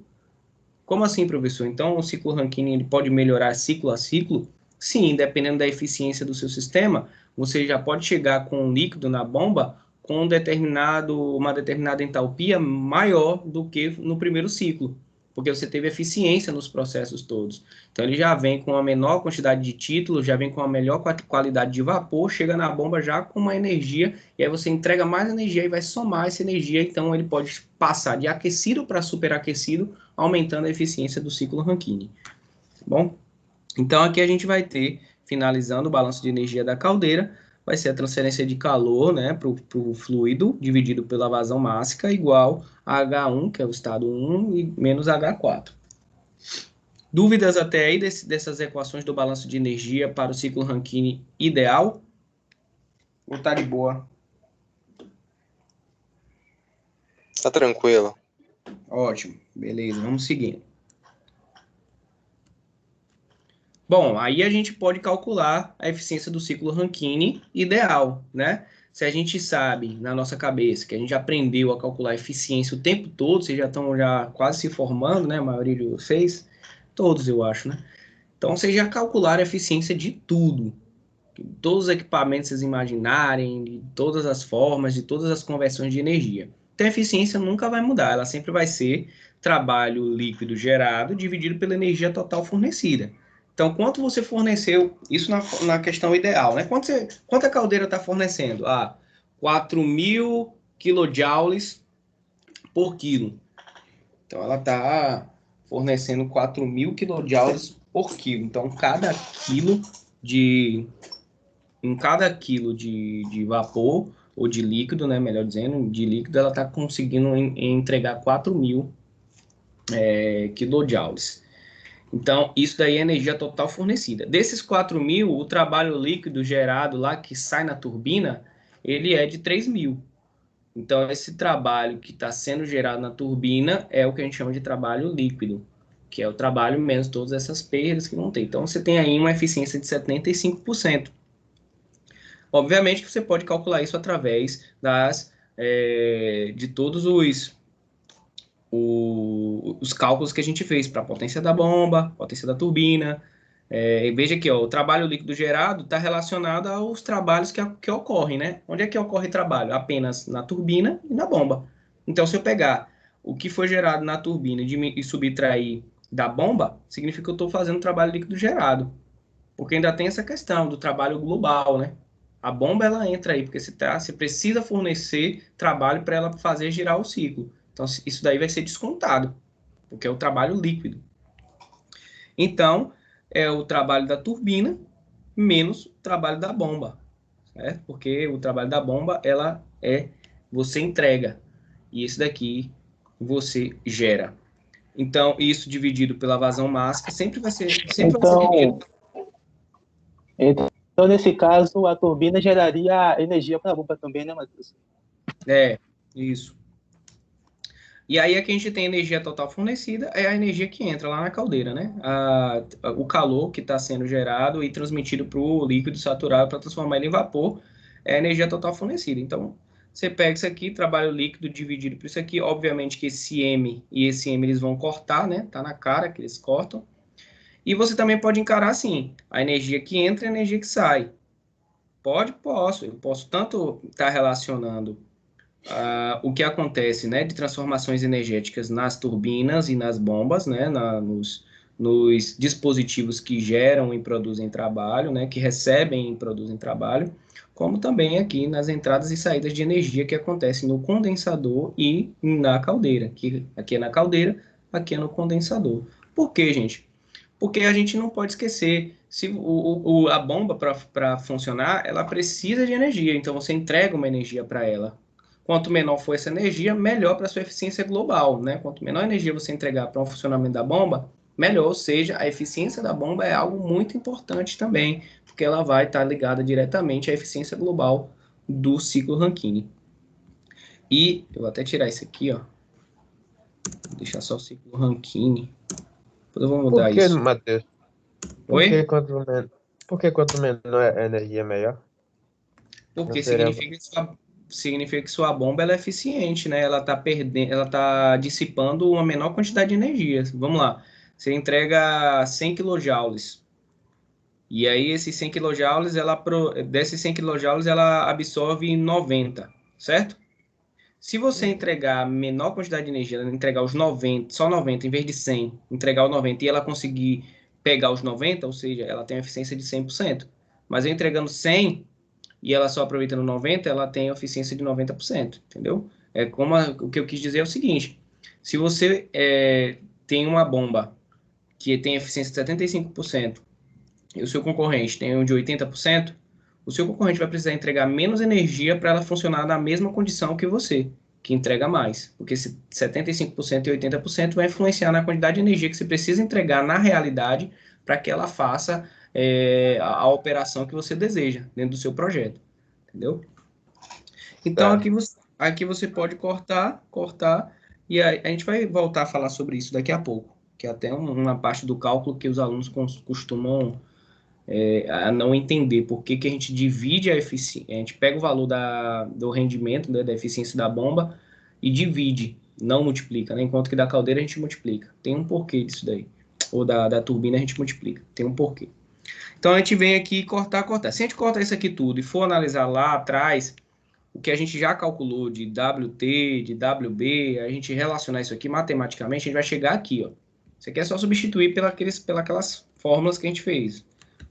Como assim, professor? Então, o ciclo Rankine ele pode melhorar ciclo a ciclo? Sim, dependendo da eficiência do seu sistema, você já pode chegar com um líquido na bomba com uma determinada entalpia maior do que no primeiro ciclo, porque você teve eficiência nos processos todos. Então, ele já vem com a menor quantidade de títulos, já vem com a melhor qualidade de vapor, chega na bomba já com uma energia, e aí você entrega mais energia e vai somar essa energia, então ele pode passar de aquecido para superaquecido, aumentando a eficiência do ciclo Rankine. Bom, então aqui a gente vai ter, finalizando o balanço de energia da caldeira, vai ser a transferência de calor, né, para o fluido, dividido pela vazão máxima, igual a H1, que é o estado 1, e menos H4. Dúvidas até aí dessas equações do balanço de energia para o ciclo Rankine ideal? Ou tá de boa? Tá tranquilo. Ótimo, beleza, vamos seguindo. Bom, aí a gente pode calcular a eficiência do ciclo Rankine ideal, né? Se a gente sabe na nossa cabeça que a gente aprendeu a calcular a eficiência o tempo todo, vocês já estão quase se formando, né? A maioria de vocês, todos eu acho, né? Então vocês já calcularam a eficiência de tudo, de todos os equipamentos que vocês imaginarem, de todas as formas, de todas as conversões de energia. Então a eficiência nunca vai mudar, ela sempre vai ser trabalho líquido gerado dividido pela energia total fornecida. Então, quanto você forneceu, isso na questão ideal, né? Quanto a caldeira está fornecendo? 4.000 kilojoules por quilo. Então, ela está fornecendo 4.000 kilojoules por quilo. Então, em cada quilo de vapor, ou de líquido, né? Melhor dizendo, de líquido, ela está conseguindo entregar 4.000 kilojoules. Então, isso daí é energia total fornecida. Desses 4.000, o trabalho líquido gerado lá, que sai na turbina, ele é de 3.000. Então, esse trabalho que está sendo gerado na turbina é o que a gente chama de trabalho líquido, que é o trabalho menos todas essas perdas que vão ter. Então, você tem aí uma eficiência de 75%. Obviamente que você pode calcular isso através de todos os cálculos que a gente fez para a potência da bomba, potência da turbina. Veja aqui, ó, o trabalho líquido gerado está relacionado aos trabalhos que ocorrem, né? Onde é que ocorre trabalho? Apenas na turbina e na bomba. Então, se eu pegar o que foi gerado na turbina e subtrair da bomba, significa que eu estou fazendo trabalho líquido gerado. Porque ainda tem essa questão do trabalho global, né? A bomba, ela entra aí, porque você precisa fornecer trabalho para ela fazer girar o ciclo. Então, isso daí vai ser descontado, porque é o trabalho líquido. Então, é o trabalho da turbina menos o trabalho da bomba, certo? Porque o trabalho da bomba, você entrega, e esse daqui você gera. Então, isso dividido pela vazão máxima sempre vai ser dividido. Então, nesse caso, a turbina geraria energia para a bomba também, né, Matheus? Isso. E aí aqui a gente tem energia total fornecida, é a energia que entra lá na caldeira, né? O calor que está sendo gerado e transmitido para o líquido saturado para transformar ele em vapor é a energia total fornecida. Então, você pega isso aqui, trabalho líquido dividido por isso aqui. Obviamente que esse M e esse M eles vão cortar, né? Tá na cara que eles cortam. E você também pode encarar assim, a energia que entra e a energia que sai. Posso. Eu posso tanto estar relacionando o que acontece, né, de transformações energéticas nas turbinas e nas bombas, né, nos dispositivos que geram e produzem trabalho, né, que recebem e produzem trabalho, como também aqui nas entradas e saídas de energia que acontecem no condensador e na caldeira, que aqui é na caldeira, aqui é no condensador. Por quê, gente? Porque a gente não pode esquecer, se a bomba para funcionar, ela precisa de energia, então você entrega uma energia para ela. Quanto menor for essa energia, melhor para a sua eficiência global, né? Quanto menor energia você entregar para o funcionamento da bomba, melhor, ou seja, a eficiência da bomba é algo muito importante também, porque ela vai estar ligada diretamente à eficiência global do ciclo Rankine. E eu vou até tirar isso aqui, ó. Vou deixar só o ciclo Rankine. Depois eu vou mudar Por que, isso. Matheus? Oi? Por que quanto menor a energia, melhor? Porque Não seria... significa que sua bomba ela é eficiente, né? Ela está dissipando uma menor quantidade de energia. Vamos lá. Você entrega 100 kJ. E aí, esses 100 kJ, desses 100 kJ, ela absorve 90, certo? Se você entregar a menor quantidade de energia, entregar os 90, só 90, em vez de 100, entregar os 90 e ela conseguir pegar os 90, ou seja, ela tem uma eficiência de 100%. Mas eu entregando 100 e ela só aproveitando 90, ela tem a eficiência de 90%, entendeu? O que eu quis dizer é o seguinte, se você tem uma bomba que tem eficiência de 75% e o seu concorrente tem um de 80%, o seu concorrente vai precisar entregar menos energia para ela funcionar na mesma condição que você, que entrega mais. Porque se 75% e 80% vai influenciar na quantidade de energia que você precisa entregar na realidade para que ela faça a operação que você deseja dentro do seu projeto. Entendeu? Então, aqui você pode cortar, e a gente vai voltar a falar sobre isso daqui a pouco, que é até uma parte do cálculo que os alunos costumam a não entender por que a gente divide a eficiência, a gente pega o valor do rendimento, né, da eficiência da bomba e divide, não multiplica, né, enquanto que da caldeira a gente multiplica. Tem um porquê disso daí. Ou da turbina a gente multiplica, tem um porquê. Então a gente vem aqui cortar. Se a gente cortar isso aqui tudo e for analisar lá atrás, o que a gente já calculou de WT, de WB, a gente relacionar isso aqui matematicamente, a gente vai chegar aqui, ó. Isso aqui é só substituir pelas fórmulas que a gente fez.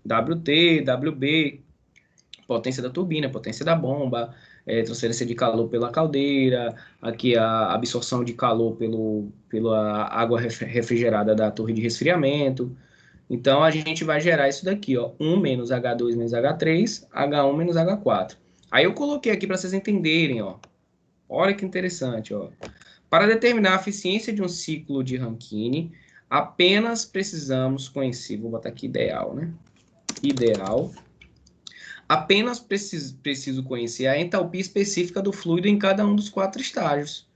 WT, WB, potência da turbina, potência da bomba, transferência de calor pela caldeira, aqui a absorção de calor pela água refrigerada da torre de resfriamento. Então, a gente vai gerar isso daqui, ó, 1 menos H2 menos H3, H1 menos H4. Aí eu coloquei aqui para vocês entenderem, ó. Olha que interessante, ó. Para determinar a eficiência de um ciclo de Rankine, apenas precisamos conhecer, vou botar aqui ideal, né? Ideal. Apenas preciso conhecer a entalpia específica do fluido em cada um dos 4 estágios.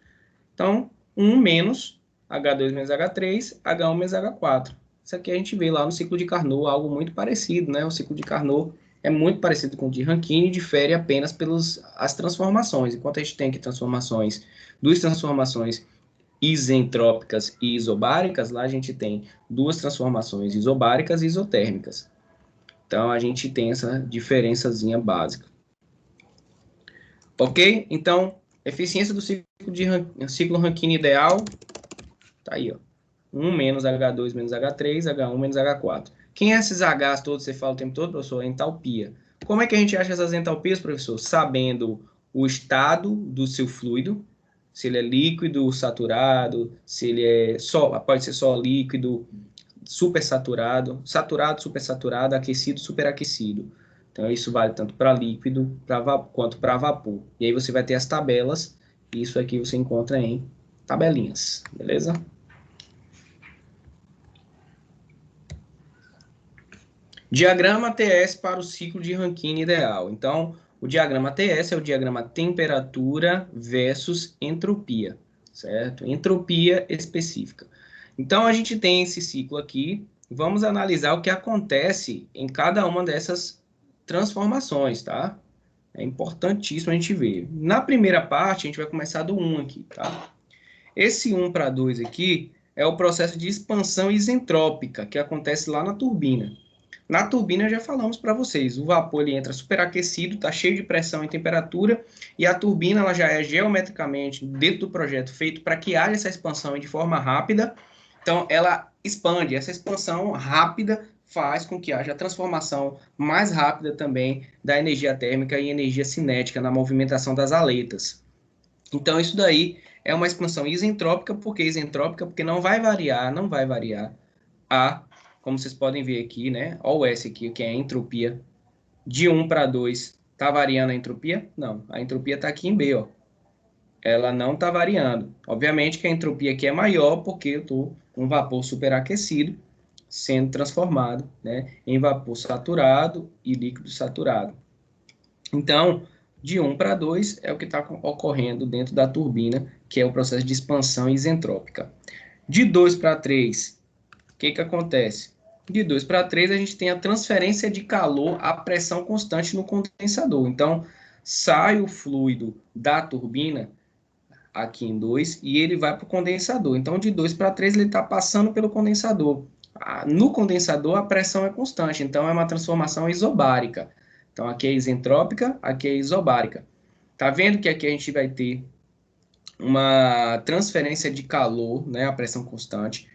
Então, 1 menos H2 menos H3, H1 menos H4. Isso aqui a gente vê lá no ciclo de Carnot, algo muito parecido, né? O ciclo de Carnot é muito parecido com o de Rankine e difere apenas pelas as transformações. Enquanto a gente tem aqui duas transformações isentrópicas e isobáricas, lá a gente tem duas transformações isobáricas e isotérmicas. Então, a gente tem essa diferençazinha básica. Ok? Então, eficiência do ciclo Rankine ideal, tá aí, ó. 1 menos H2 menos H3, H1 menos H4. Quem é esses Hs todos, você fala o tempo todo, professor? Entalpia. Como é que a gente acha essas entalpias, professor? Sabendo o estado do seu fluido, se ele é líquido, saturado, se ele é só, pode ser só líquido, supersaturado, saturado, supersaturado, aquecido, superaquecido. Então, isso vale tanto para líquido quanto para vapor. E aí você vai ter as tabelas, e isso aqui você encontra em tabelinhas, beleza? Diagrama TS para o ciclo de Rankine ideal. Então, o diagrama TS é o diagrama temperatura versus entropia, certo? Entropia específica. Então, a gente tem esse ciclo aqui. Vamos analisar o que acontece em cada uma dessas transformações, tá? É importantíssimo a gente ver. Na primeira parte, a gente vai começar do 1 aqui, tá? Esse 1 para 2 aqui é o processo de expansão isentrópica que acontece lá na turbina. Na turbina, já falamos para vocês, o vapor ele entra superaquecido, está cheio de pressão e temperatura, e a turbina ela já é geometricamente, dentro do projeto, feito para que haja essa expansão de forma rápida. Então, ela expande. Essa expansão rápida faz com que haja a transformação mais rápida também da energia térmica e energia cinética na movimentação das aletas. Então, isso daí é uma expansão isentrópica. Por que isentrópica? Porque não vai variar como vocês podem ver aqui, né? Olha o S aqui, que é a entropia. De 1 para 2, está variando a entropia? Não, a entropia está aqui em B, ó. Ela não está variando. Obviamente que a entropia aqui é maior, porque eu estou com um vapor superaquecido sendo transformado, né, em vapor saturado e líquido saturado. Então, de 1 para 2 é o que está ocorrendo dentro da turbina, que é o processo de expansão isentrópica. De 2 para 3, o que acontece? De 2 para 3, a gente tem a transferência de calor à pressão constante no condensador. Então, sai o fluido da turbina, aqui em 2, e ele vai para o condensador. Então, de 2 para 3, ele está passando pelo condensador. No condensador, a pressão é constante, então é uma transformação isobárica. Então, aqui é isentrópica, aqui é isobárica. Tá vendo que aqui a gente vai ter uma transferência de calor, né, a pressão constante,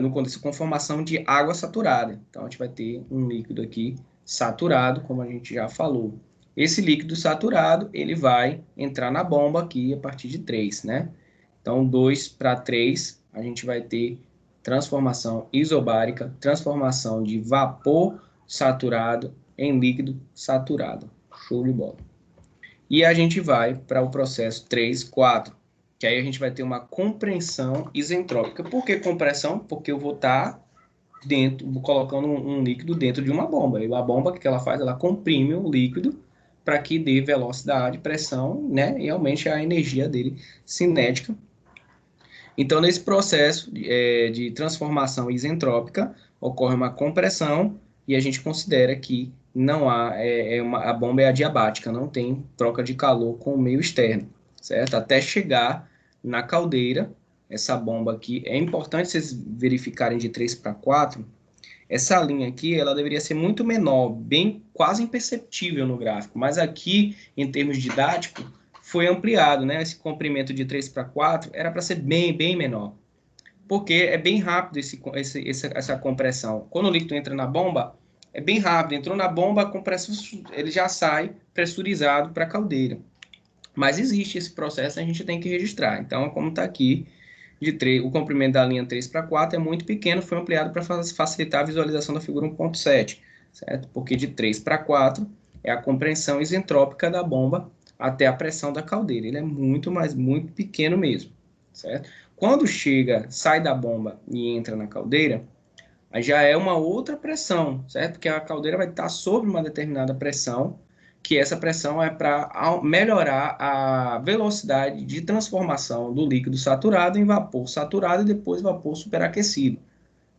no condensador com formação de água saturada. Então, a gente vai ter um líquido aqui saturado, como a gente já falou. Esse líquido saturado, ele vai entrar na bomba aqui a partir de 3, né? Então, 2 para 3, a gente vai ter transformação isobárica, transformação de vapor saturado em líquido saturado. Show de bola. E a gente vai para o processo 3, 4, que aí a gente vai ter uma compressão isentrópica. Por que compressão? Porque eu vou estar colocando um líquido dentro de uma bomba. E a bomba, o que ela faz? Ela comprime o líquido para que dê velocidade, pressão, né? E aumente a energia dele cinética. Então, nesse processo de transformação isentrópica, ocorre uma compressão e a gente considera que não há, a bomba é adiabática, não tem troca de calor com o meio externo, certo? Até chegar na caldeira, essa bomba aqui, é importante vocês verificarem de 3 para 4, essa linha aqui, ela deveria ser muito menor, quase imperceptível no gráfico, mas aqui, em termos didáticos, foi ampliado, né? Esse comprimento de 3 para 4 era para ser bem menor, porque é bem rápido essa compressão. Quando o líquido entra na bomba, é bem rápido. Entrou na bomba, a compressão, ele já sai pressurizado para a caldeira. Mas existe esse processo, a gente tem que registrar. Então, como está aqui, o comprimento da linha 3 para 4 é muito pequeno, foi ampliado para facilitar a visualização da figura 1.7, certo? Porque de 3 para 4 é a compressão isentrópica da bomba até a pressão da caldeira. Ele é muito pequeno mesmo, certo? Quando sai da bomba e entra na caldeira, aí já é uma outra pressão, certo? Porque a caldeira vai estar sob uma determinada pressão, que essa pressão é para melhorar a velocidade de transformação do líquido saturado em vapor saturado e depois vapor superaquecido,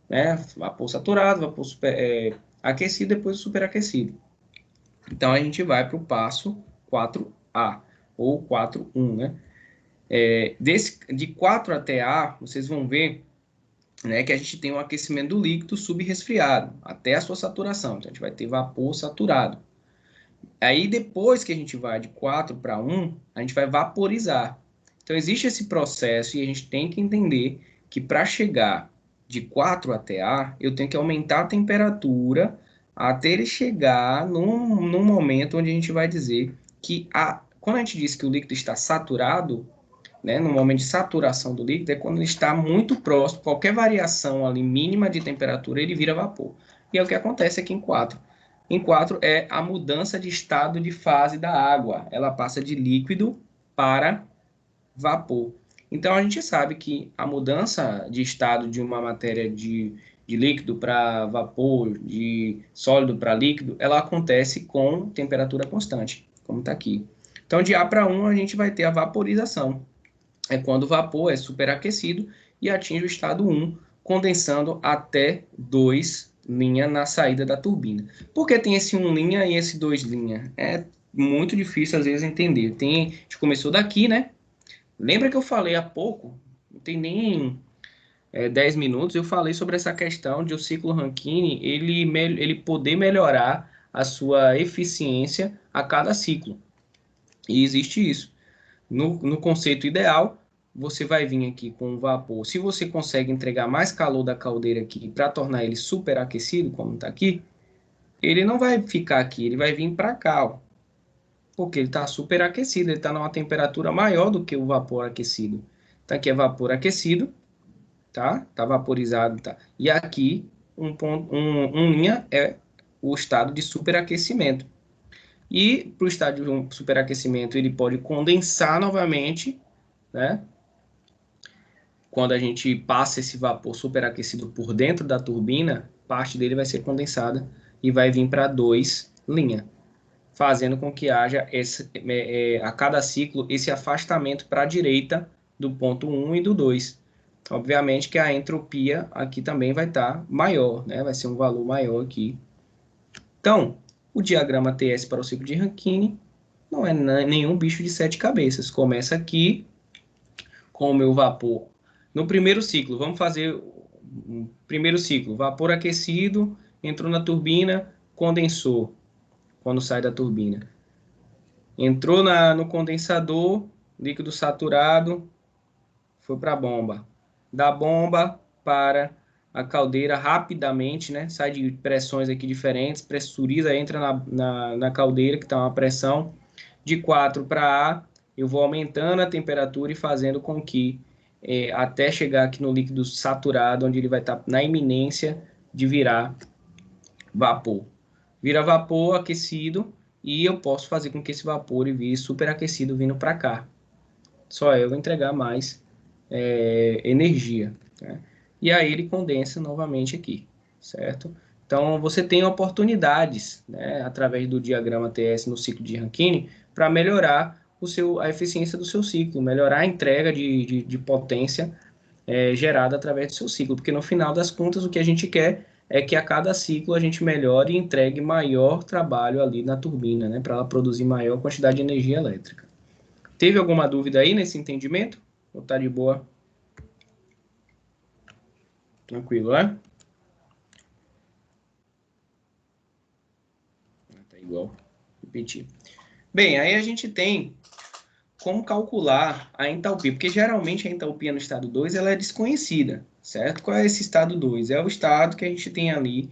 né? Vapor saturado, vapor aquecido, depois superaquecido. Então, a gente vai para o passo 4A, ou 4.1, né? De 4 até A, vocês vão ver, né, que a gente tem um aquecimento do líquido subresfriado, até a sua saturação. Então, a gente vai ter vapor saturado. Aí, depois que a gente vai de 4 para 1, a gente vai vaporizar. Então, existe esse processo e a gente tem que entender que para chegar de 4 até A, eu tenho que aumentar a temperatura até ele chegar num momento onde a gente vai dizer que quando a gente diz que o líquido está saturado, né, no momento de saturação do líquido, é quando ele está muito próximo, qualquer variação ali mínima de temperatura, ele vira vapor. E é o que acontece aqui em 4. Em 4 é a mudança de estado de fase da água. Ela passa de líquido para vapor. Então, a gente sabe que a mudança de estado de uma matéria de líquido para vapor, de sólido para líquido, ela acontece com temperatura constante, como está aqui. Então, de A para 1, a gente vai ter a vaporização. É quando o vapor é superaquecido e atinge o estado 1, condensando até 2 linha na saída da turbina. Por que tem esse 1 linha e esse 2 linha? É muito difícil, às vezes, entender. A gente começou daqui, né? Lembra que eu falei há pouco, não tem nem 10 minutos, eu falei sobre essa questão de o ciclo Rankine ele poder melhorar a sua eficiência a cada ciclo. E existe isso. No conceito ideal, você vai vir aqui com o vapor. Se você consegue entregar mais calor da caldeira aqui para tornar ele superaquecido, como está aqui, ele não vai ficar aqui, ele vai vir para cá, ó, porque ele está superaquecido, ele está numa temperatura maior do que o vapor aquecido. Então, aqui é vapor aquecido, tá? Está vaporizado, tá? E aqui, um linha é o estado de superaquecimento. E para o estado de superaquecimento, ele pode condensar novamente, né? Quando a gente passa esse vapor superaquecido por dentro da turbina, parte dele vai ser condensada e vai vir para 2 linha, fazendo com que haja a cada ciclo esse afastamento para a direita do ponto 1 e do 2. Obviamente que a entropia aqui também vai estar maior, né? Vai ser um valor maior aqui. Então, o diagrama TS para o ciclo de Rankine não é nenhum bicho de 7 cabeças. Começa aqui com o meu vapor. No primeiro ciclo, vamos fazer o primeiro ciclo. Vapor aquecido, entrou na turbina, condensou quando sai da turbina. Entrou no condensador, líquido saturado, foi para a bomba. Da bomba para a caldeira rapidamente, né? Sai de pressões aqui diferentes, pressuriza, entra na caldeira, que está uma pressão de 4 para A. Eu vou aumentando a temperatura e fazendo com que, até chegar aqui no líquido saturado, onde ele vai estar na iminência de virar vapor. Vira vapor aquecido e eu posso fazer com que esse vapor vire superaquecido vindo para cá. Só eu vou entregar mais energia, né? E aí ele condensa novamente aqui, certo? Então, você tem oportunidades, né, através do diagrama TS no ciclo de Rankine, para melhorar a eficiência do seu ciclo, melhorar a entrega de potência gerada através do seu ciclo, porque no final das contas o que a gente quer é que a cada ciclo a gente melhore e entregue maior trabalho ali na turbina, né, para ela produzir maior quantidade de energia elétrica. Teve alguma dúvida aí nesse entendimento? Ou tá de boa? Tranquilo, né? Tá igual. Repetir. Bem, aí a gente tem como calcular a entalpia, porque geralmente a entalpia no estado 2 ela é desconhecida, certo? Qual é esse estado 2? É o estado que a gente tem ali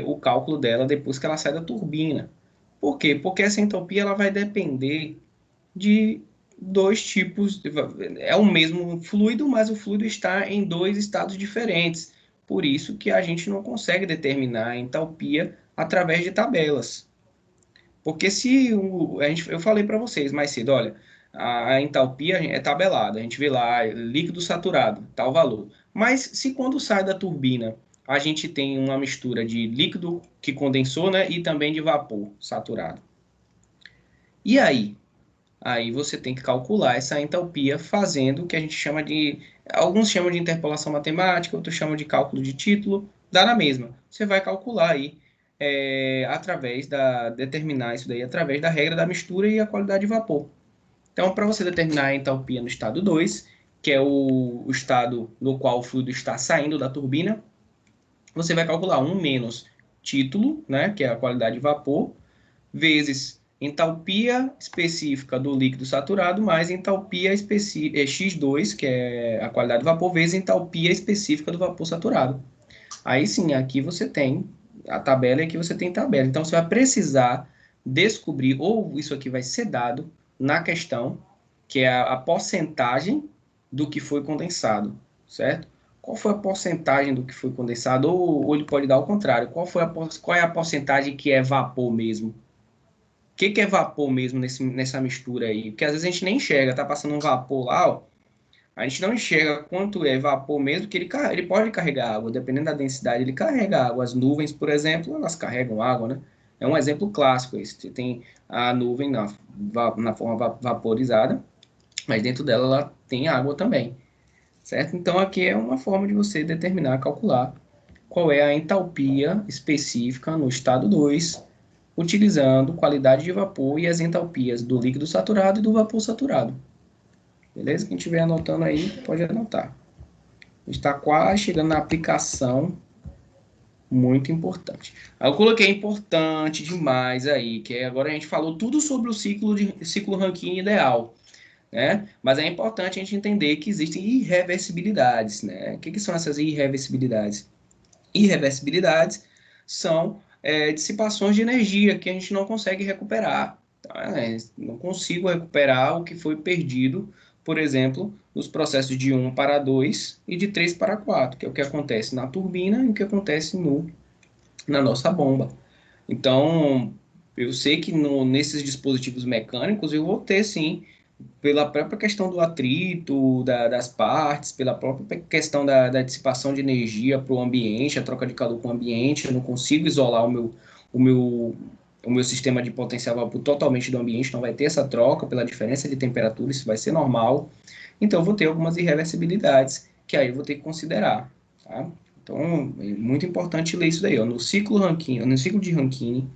o cálculo dela depois que ela sai da turbina. Por quê? Porque essa entalpia ela vai depender de 2 tipos, é o mesmo fluido, mas o fluido está em 2 estados diferentes. Por isso que a gente não consegue determinar a entalpia através de tabelas. Porque se eu falei para vocês mais cedo, olha, a entalpia é tabelada, a gente vê lá líquido saturado, tal valor. Mas se quando sai da turbina a gente tem uma mistura de líquido que condensou, né, e também de vapor saturado. E aí? Aí você tem que calcular essa entalpia fazendo o que a gente chama de... Alguns chamam de interpolação matemática, outros chamam de cálculo de título, dá na mesma. Você vai calcular aí, determinar isso daí através da regra da mistura e a qualidade de vapor. Então, para você determinar a entalpia no estado 2, que é o estado no qual o fluido está saindo da turbina, você vai calcular 1 menos título, né, que é a qualidade de vapor, vezes entalpia específica do líquido saturado, mais entalpia X2, que é a qualidade de vapor, vezes entalpia específica do vapor saturado. Aí sim, aqui você tem a tabela e aqui você tem tabela. Então, você vai precisar descobrir, ou isso aqui vai ser dado na questão, que é a porcentagem do que foi condensado, certo? Qual foi a porcentagem do que foi condensado? Ou ele pode dar ao contrário. Qual é a porcentagem que é vapor mesmo? O que é vapor mesmo nessa mistura aí? Porque às vezes a gente nem enxerga, tá passando um vapor lá, ó, a gente não enxerga quanto é vapor mesmo, que ele pode carregar água, dependendo da densidade, ele carrega água. As nuvens, por exemplo, elas carregam água, né? É um exemplo clássico esse. Você tem a nuvem na forma vaporizada, mas dentro dela ela tem água também, certo? Então aqui é uma forma de você determinar, calcular qual é a entalpia específica no estado 2, utilizando qualidade de vapor e as entalpias do líquido saturado e do vapor saturado. Beleza? Quem estiver anotando aí, pode anotar. A gente está quase chegando na aplicação, muito importante. Aí eu coloquei importante demais aí, que agora a gente falou tudo sobre o ciclo Rankine ideal, né? Mas é importante a gente entender que existem irreversibilidades, né? O que são essas irreversibilidades? Irreversibilidades são dissipações de energia que a gente não consegue recuperar. Tá? Não consigo recuperar o que foi perdido, por exemplo, nos processos de 1 para 2 e de 3 para 4, que é o que acontece na turbina e o que acontece na nossa bomba. Então, eu sei que nesses dispositivos mecânicos eu vou ter, sim, pela própria questão do atrito, das partes, pela própria questão da dissipação de energia para o ambiente, a troca de calor com o ambiente, eu não consigo isolar o meu sistema de potencial vapor totalmente do ambiente, não vai ter essa troca pela diferença de temperatura, isso vai ser normal. Então, eu vou ter algumas irreversibilidades que aí eu vou ter que considerar, tá? Então, é muito importante ler isso daí, ó. No ciclo de Rankine,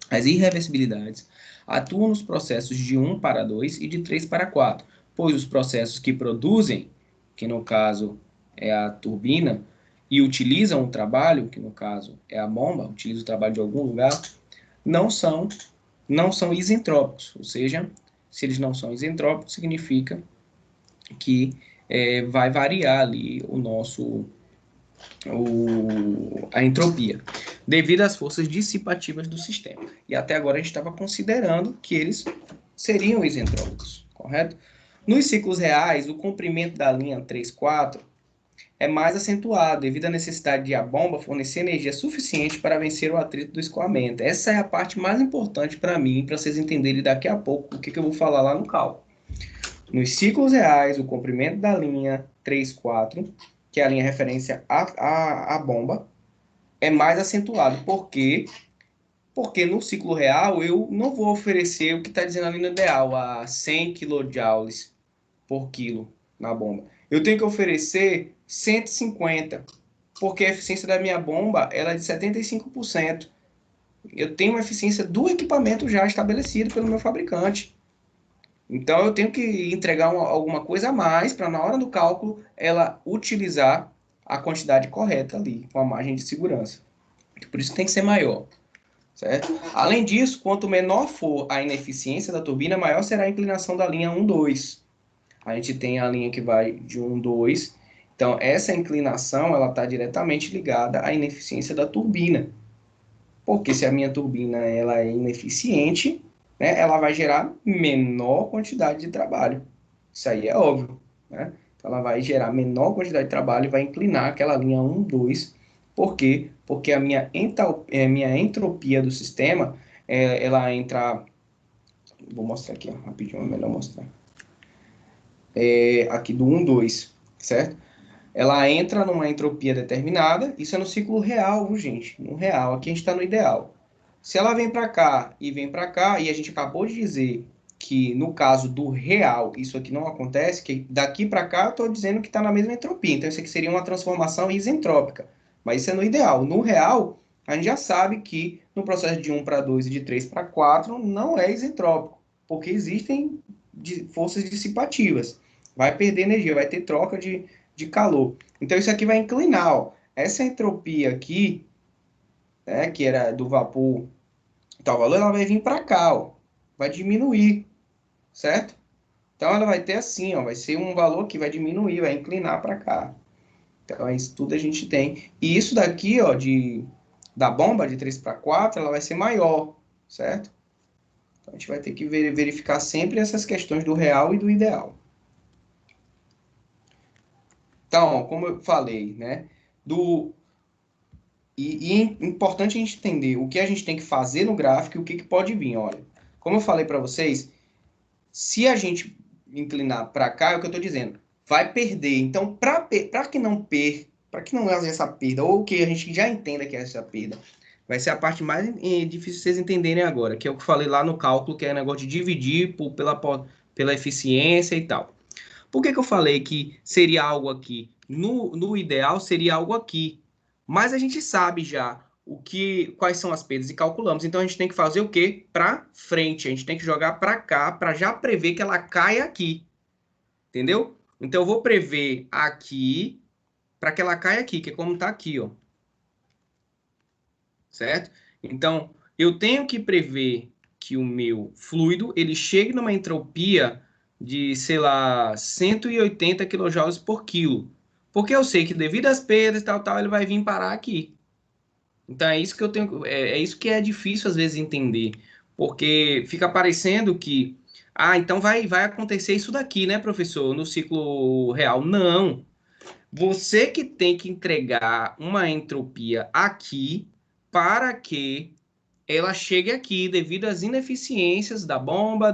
as irreversibilidades atuam nos processos de 1 para 2 e de 3 para 4, pois os processos que produzem, que no caso é a turbina, e utilizam o trabalho, que no caso é a bomba, utiliza o trabalho de algum lugar, não são isentrópicos, ou seja, se eles não são isentrópicos, significa que vai variar ali a entropia, devido às forças dissipativas do sistema. E até agora a gente estava considerando que eles seriam isentrópicos, correto? Nos ciclos reais, o comprimento da linha 3,4 é mais acentuado, devido à necessidade de a bomba fornecer energia suficiente para vencer o atrito do escoamento. Essa é a parte mais importante para mim, para vocês entenderem daqui a pouco o que eu vou falar lá no cálculo. Nos ciclos reais, o comprimento da linha 3,4, que é a linha referência à bomba, é mais acentuado. Por quê? Porque no ciclo real eu não vou oferecer o que está dizendo ali no ideal, a 100 kJ por quilo na bomba. Eu tenho que oferecer 150, porque a eficiência da minha bomba ela é de 75%. Eu tenho uma eficiência do equipamento já estabelecido pelo meu fabricante. Então, eu tenho que entregar alguma coisa a mais para, na hora do cálculo, ela utilizar a quantidade correta ali, com a margem de segurança. Por isso tem que ser maior, certo? Além disso, quanto menor for a ineficiência da turbina, maior será a inclinação da linha 1,2. A gente tem a linha que vai de 1,2. Então, essa inclinação ela está diretamente ligada à ineficiência da turbina. Porque se a minha turbina ela é ineficiente, né, ela vai gerar menor quantidade de trabalho. Isso aí é óbvio, né? Então, ela vai gerar menor quantidade de trabalho e vai inclinar aquela linha 1, 2. Por quê? Porque a minha entropia do sistema, ela entra... Vou mostrar aqui, ó, rapidinho, é melhor mostrar. Aqui do 1, 2, certo? Ela entra numa entropia determinada, isso é no ciclo real, viu, gente? No real, aqui a gente está no ideal. Se ela vem para cá, e a gente acabou de dizer que no caso do real, isso aqui não acontece, que daqui para cá eu estou dizendo que está na mesma entropia, então isso aqui seria uma transformação isentrópica, mas isso é no ideal. No real, a gente já sabe que no processo de 1 para 2 e de 3 para 4 não é isentrópico, porque existem forças dissipativas. Vai perder energia, vai ter troca de calor. Então, isso aqui vai inclinar, ó. Essa entropia aqui, né, que era do vapor, tal valor, ela vai vir para cá, ó. Vai diminuir, certo? Então, ela vai ter assim, ó, vai ser um valor que vai diminuir, vai inclinar para cá. Então, isso tudo a gente tem. E isso daqui, ó, da bomba de 3 para 4, ela vai ser maior, certo? Então, a gente vai ter que verificar sempre essas questões do real e do ideal. Então, ó, como eu falei, né? E é importante a gente entender o que a gente tem que fazer no gráfico e o que pode vir. Olha, como eu falei para vocês, se a gente inclinar para cá, é o que eu estou dizendo, vai perder. Então, para que não haja essa perda, ou que a gente já entenda que é essa perda, vai ser a parte mais difícil de vocês entenderem agora, que é o que eu falei lá no cálculo, que é o negócio de dividir pela eficiência e tal. Por que eu falei que seria algo aqui? No ideal, seria algo aqui. Mas a gente sabe já quais são as perdas e calculamos. Então, a gente tem que fazer o quê? Para frente. A gente tem que jogar para cá, para já prever que ela cai aqui. Entendeu? Então, eu vou prever aqui, para que ela caia aqui, que é como está aqui, ó. Certo? Então, eu tenho que prever que o meu fluido, ele chegue numa entropia de, sei lá, 180 kJ por quilo. Porque eu sei que devido às perdas e tal, ele vai vir parar aqui. Então é isso que eu tenho, é isso que é difícil às vezes entender, porque fica parecendo que, então vai acontecer isso daqui, né, professor, no ciclo real. Não. Você que tem que entregar uma entropia aqui para que ela chegue aqui devido às ineficiências da bomba,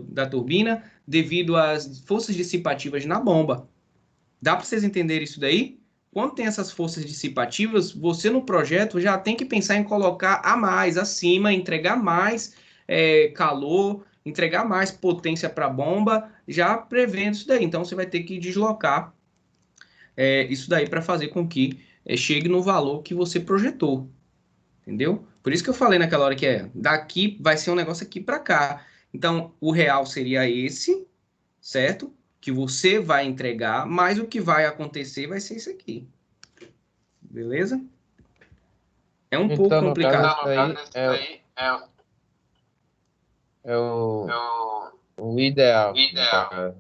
da turbina, devido às forças dissipativas na bomba. Dá para vocês entenderem isso daí? Quando tem essas forças dissipativas, você no projeto já tem que pensar em colocar a mais, acima, entregar mais calor, entregar mais potência para a bomba, já prevendo isso daí. Então, você vai ter que deslocar isso daí para fazer com que chegue no valor que você projetou. Entendeu? Por isso que eu falei naquela hora que daqui vai ser um negócio aqui para cá. Então, o real seria esse, certo? Que você vai entregar, mas o que vai acontecer vai ser isso aqui. Beleza? É um pouco Então, no complicado. caso, isso aí é o ideal. No caso.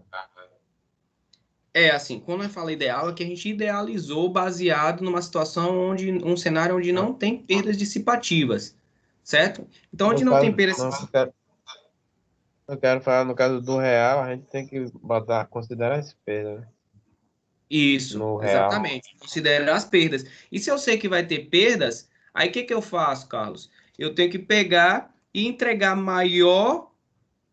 Assim, quando eu falo ideal, é que a gente idealizou baseado numa situação um cenário onde não tem perdas dissipativas, certo? Então, onde não tem perdas Eu quero falar no caso do real, a gente tem que considerar as perdas, né? Isso, No exatamente. Considerar as perdas. E se eu sei que vai ter perdas, aí o que eu faço, Carlos? Eu tenho que pegar e entregar maior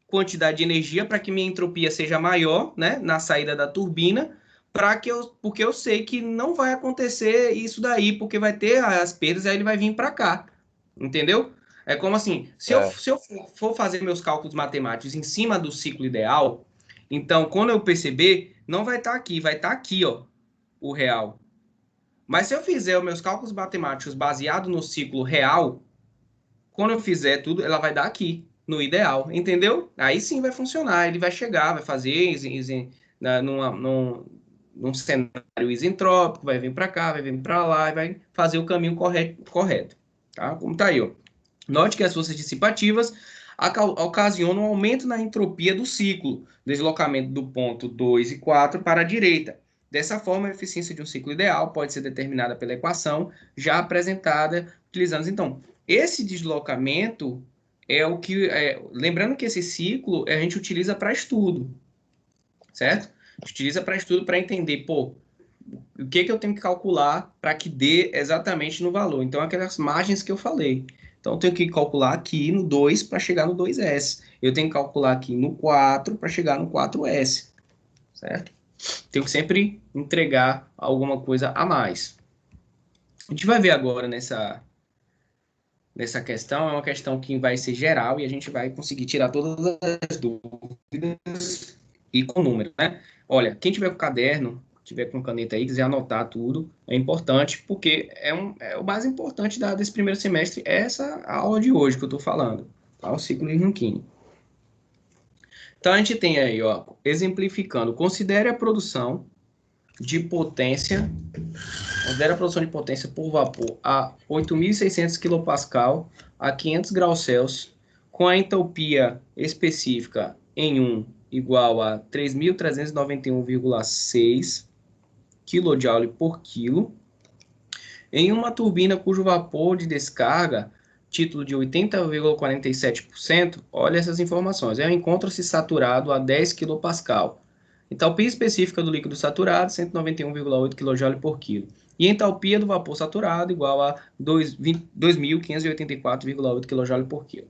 quantidade de energia para que minha entropia seja maior, né, na saída da turbina, porque eu sei que não vai acontecer isso daí, porque vai ter as perdas e aí ele vai vir para cá. Entendeu? É como assim, se eu for fazer meus cálculos matemáticos em cima do ciclo ideal, então quando eu perceber, não vai estar aqui, vai estar aqui, ó, o real. Mas se eu fizer os meus cálculos matemáticos baseado no ciclo real, quando eu fizer tudo, ela vai dar aqui, no ideal, entendeu? Aí sim vai funcionar, ele vai chegar, vai fazer num cenário isentrópico, vai vir para cá, vai vir para lá, e vai fazer o caminho correto. Tá? Como tá aí, ó. Note que as forças dissipativas ocasionam um aumento na entropia do ciclo, deslocamento do ponto 2 e 4 para a direita. Dessa forma, a eficiência de um ciclo ideal pode ser determinada pela equação já apresentada, utilizando, então, esse deslocamento é o que... lembrando que esse ciclo a gente utiliza para estudo, certo? A gente utiliza para estudo para entender, o que eu tenho que calcular para que dê exatamente no valor. Então, aquelas margens que eu falei. Então, eu tenho que calcular aqui no 2 para chegar no 2S. Eu tenho que calcular aqui no 4 para chegar no 4S, certo? Tenho que sempre entregar alguma coisa a mais. A gente vai ver agora nessa questão, é uma questão que vai ser geral e a gente vai conseguir tirar todas as dúvidas e com número, né? Olha, quem tiver com caderno, tiver com caneta aí, quiser anotar tudo, é importante, porque é o mais importante desse primeiro semestre, é essa aula de hoje que eu estou falando, tá? O ciclo de Rankine. Então, a gente tem aí, ó, exemplificando, considere a produção de potência, por vapor a 8.600 kPa a 500 graus Celsius, com a entropia específica em 1 igual a 3.391,6 kJ por quilo, em uma turbina cujo vapor de descarga título de 80,47%, olha essas informações. Encontra-se saturado a 10 kPa. Entalpia específica do líquido saturado, 191,8 kJ por quilo. E entalpia do vapor saturado, igual a 2.584,8 kJ por quilo.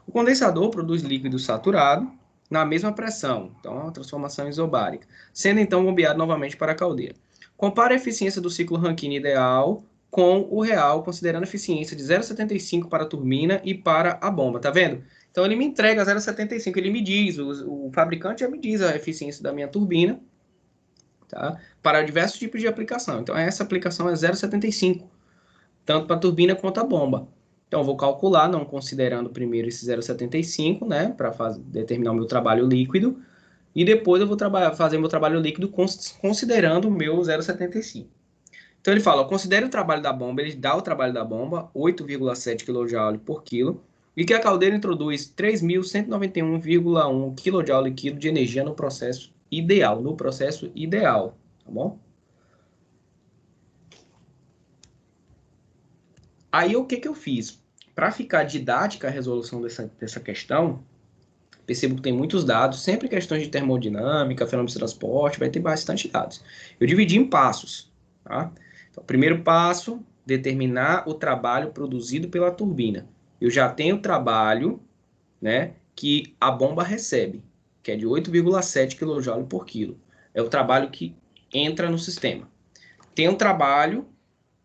O condensador produz líquido saturado na mesma pressão, então é uma transformação isobárica, sendo então bombeado novamente para a caldeira. Compare a eficiência do ciclo Rankine ideal com o real, considerando a eficiência de 0,75 para a turbina e para a bomba, tá vendo? Então ele me entrega 0,75, ele me diz, o fabricante já me diz a eficiência da minha turbina, tá? Para diversos tipos de aplicação. Então essa aplicação é 0,75, tanto para a turbina quanto a bomba. Então eu vou calcular, não considerando primeiro esse 0,75, né, para determinar o meu trabalho líquido, e depois eu vou fazer meu trabalho líquido considerando o meu 0,75. Então ele fala, considere o trabalho da bomba, ele dá o trabalho da bomba, 8,7 kJ por quilo, e que a caldeira introduz 3.191,1 kJ/kg de energia no processo ideal, tá bom? Aí o que eu fiz? Para ficar didática a resolução dessa questão, percebo que tem muitos dados, sempre questões de termodinâmica, fenômenos de transporte, vai ter bastante dados. Eu dividi em passos, tá? Então, primeiro passo, determinar o trabalho produzido pela turbina. Eu já tenho o trabalho, né, que a bomba recebe, que é de 8,7 kJ por quilo. É o trabalho que entra no sistema. Tem um trabalho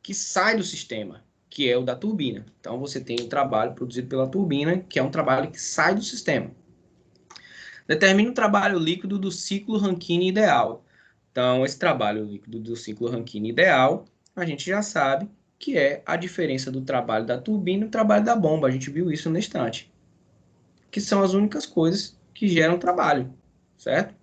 que sai do sistema, que é o da turbina. Então, você tem o trabalho produzido pela turbina, que é um trabalho que sai do sistema. Determine o trabalho líquido do ciclo Rankine ideal. Então, esse trabalho líquido do ciclo Rankine ideal, a gente já sabe que é a diferença do trabalho da turbina e do trabalho da bomba. A gente viu isso no instante. Que são as únicas coisas que geram trabalho, certo?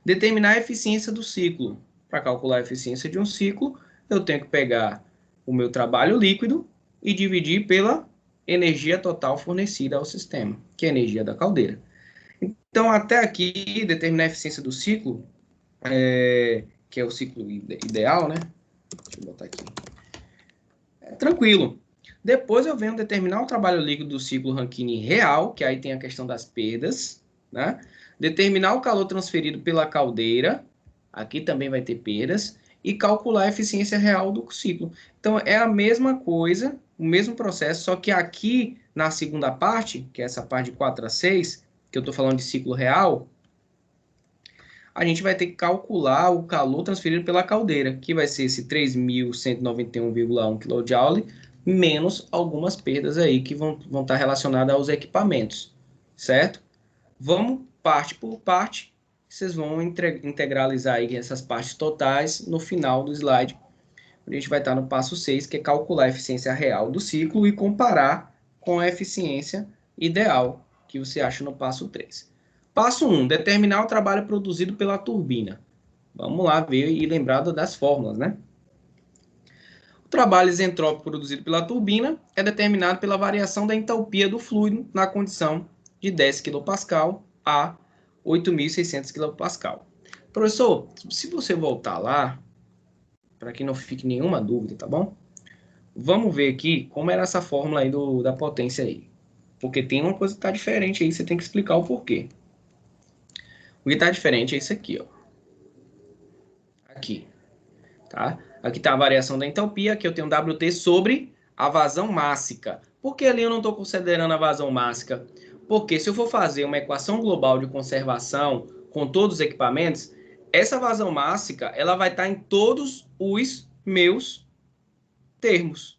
Determinar a eficiência do ciclo. Para calcular a eficiência de um ciclo, eu tenho que pegar o meu trabalho líquido e dividir pela energia total fornecida ao sistema, que é a energia da caldeira. Então, até aqui, determinar a eficiência do ciclo, que é o ciclo ideal, né? Deixa eu botar aqui. Tranquilo. Depois eu venho determinar o trabalho líquido do ciclo Rankine real, que aí tem a questão das perdas, né? Determinar o calor transferido pela caldeira, aqui também vai ter perdas, e calcular a eficiência real do ciclo. Então, é a mesma coisa, o mesmo processo, só que aqui, na segunda parte, que é essa parte de 4 a 6, que eu estou falando de ciclo real, a gente vai ter que calcular o calor transferido pela caldeira, que vai ser esse 3.191,1 kJ, menos algumas perdas aí que vão estar relacionadas aos equipamentos, certo? Vamos parte por parte, vocês vão integralizar aí essas partes totais no final do slide. A gente vai estar no passo 6, que é calcular a eficiência real do ciclo e comparar com a eficiência ideal, que você acha no passo 3. Passo 1, determinar o trabalho produzido pela turbina. Vamos lá ver e lembrar das fórmulas, né? O trabalho isentrópico produzido pela turbina é determinado pela variação da entalpia do fluido na condição de 10 kPa a 8.600 kPa. Professor, se você voltar lá, para que não fique nenhuma dúvida, tá bom? Vamos ver aqui como era essa fórmula aí da potência aí. Porque tem uma coisa que está diferente aí, você tem que explicar o porquê. O que está diferente é isso aqui, ó. Aqui, tá? Aqui está a variação da entalpia, aqui eu tenho WT sobre a vazão mássica. Por que ali eu não estou considerando a vazão mássica? Porque se eu for fazer uma equação global de conservação com todos os equipamentos, essa vazão mássica ela vai estar em todos os meus termos.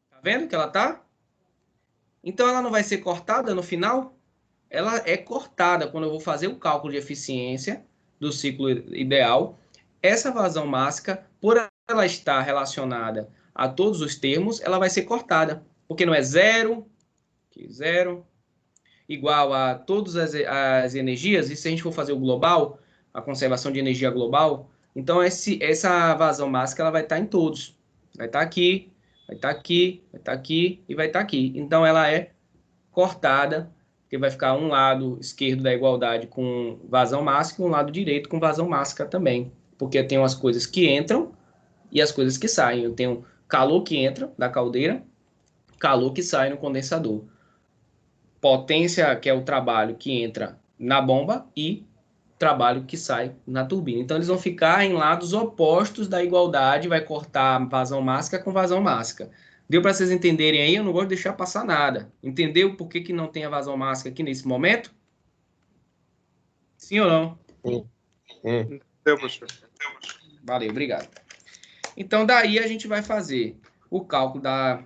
Tá vendo que ela tá? Então ela não vai ser cortada no final? Ela é cortada quando eu vou fazer o cálculo de eficiência do ciclo ideal. Essa vazão mássica, por ela estar relacionada a todos os termos, ela vai ser cortada. Porque não é zero, igual a todas as energias, e se a gente for fazer o global, a conservação de energia global, então essa vazão mássica ela vai estar em todos. Vai estar aqui, vai estar aqui, vai estar aqui e vai estar aqui. Então ela é cortada, porque vai ficar um lado esquerdo da igualdade com vazão mássica e um lado direito com vazão mássica também. Porque eu tenho as coisas que entram e as coisas que saem. Eu tenho calor que entra da caldeira calor que sai no condensador. Potência, que é o trabalho que entra na bomba, e trabalho que sai na turbina. Então, eles vão ficar em lados opostos da igualdade, vai cortar vazão mássica com vazão mássica. Deu para vocês entenderem aí? Eu não gosto de deixar passar nada. Entendeu por que não tem a vazão mássica aqui nesse momento? Sim ou não? Sim. Deu, professor. Valeu, obrigado. Então, daí a gente vai fazer o cálculo da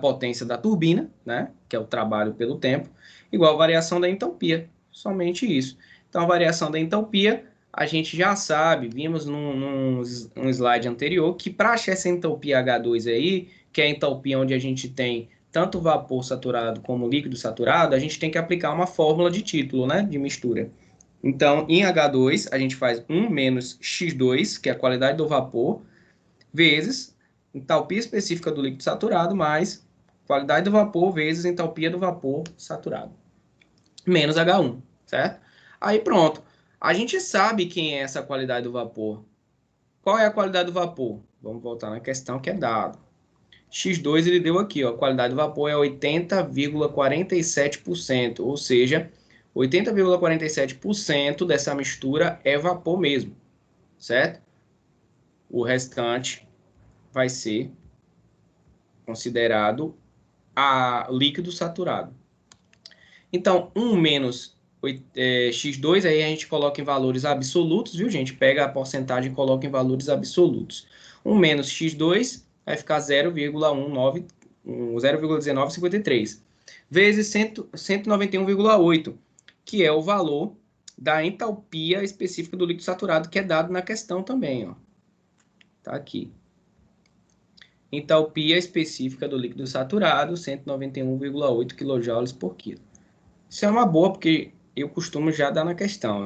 potência da turbina, né? Que é o trabalho pelo tempo, igual a variação da entalpia. Somente isso. Então, a variação da entalpia, a gente já sabe, vimos num slide anterior, que para achar essa entalpia H2 aí, que é a entalpia onde a gente tem tanto vapor saturado como líquido saturado, a gente tem que aplicar uma fórmula de título, né? De mistura. Então, em H2, a gente faz 1 menos X2, que é a qualidade do vapor, vezes entalpia específica do líquido saturado, mais qualidade do vapor, vezes entalpia do vapor saturado, menos H1, certo? Aí pronto. A gente sabe quem é essa qualidade do vapor. Qual é a qualidade do vapor? Vamos voltar na questão que é dado. X2 ele deu aqui, ó, a qualidade do vapor é 80,47%, ou seja, 80,47% dessa mistura é vapor mesmo, certo? O restante vai ser considerado líquido saturado. Então, 1 menos X2, aí a gente coloca em valores absolutos, viu, gente? Pega a porcentagem e coloca em valores absolutos. 1 menos X2 vai ficar 0,1953, vezes 191,8, que é o valor da entalpia específica do líquido saturado, que é dado na questão também, ó. Tá aqui. Entalpia específica do líquido saturado, 191,8 kJ por quilo. Isso é uma boa, porque eu costumo já dar na questão.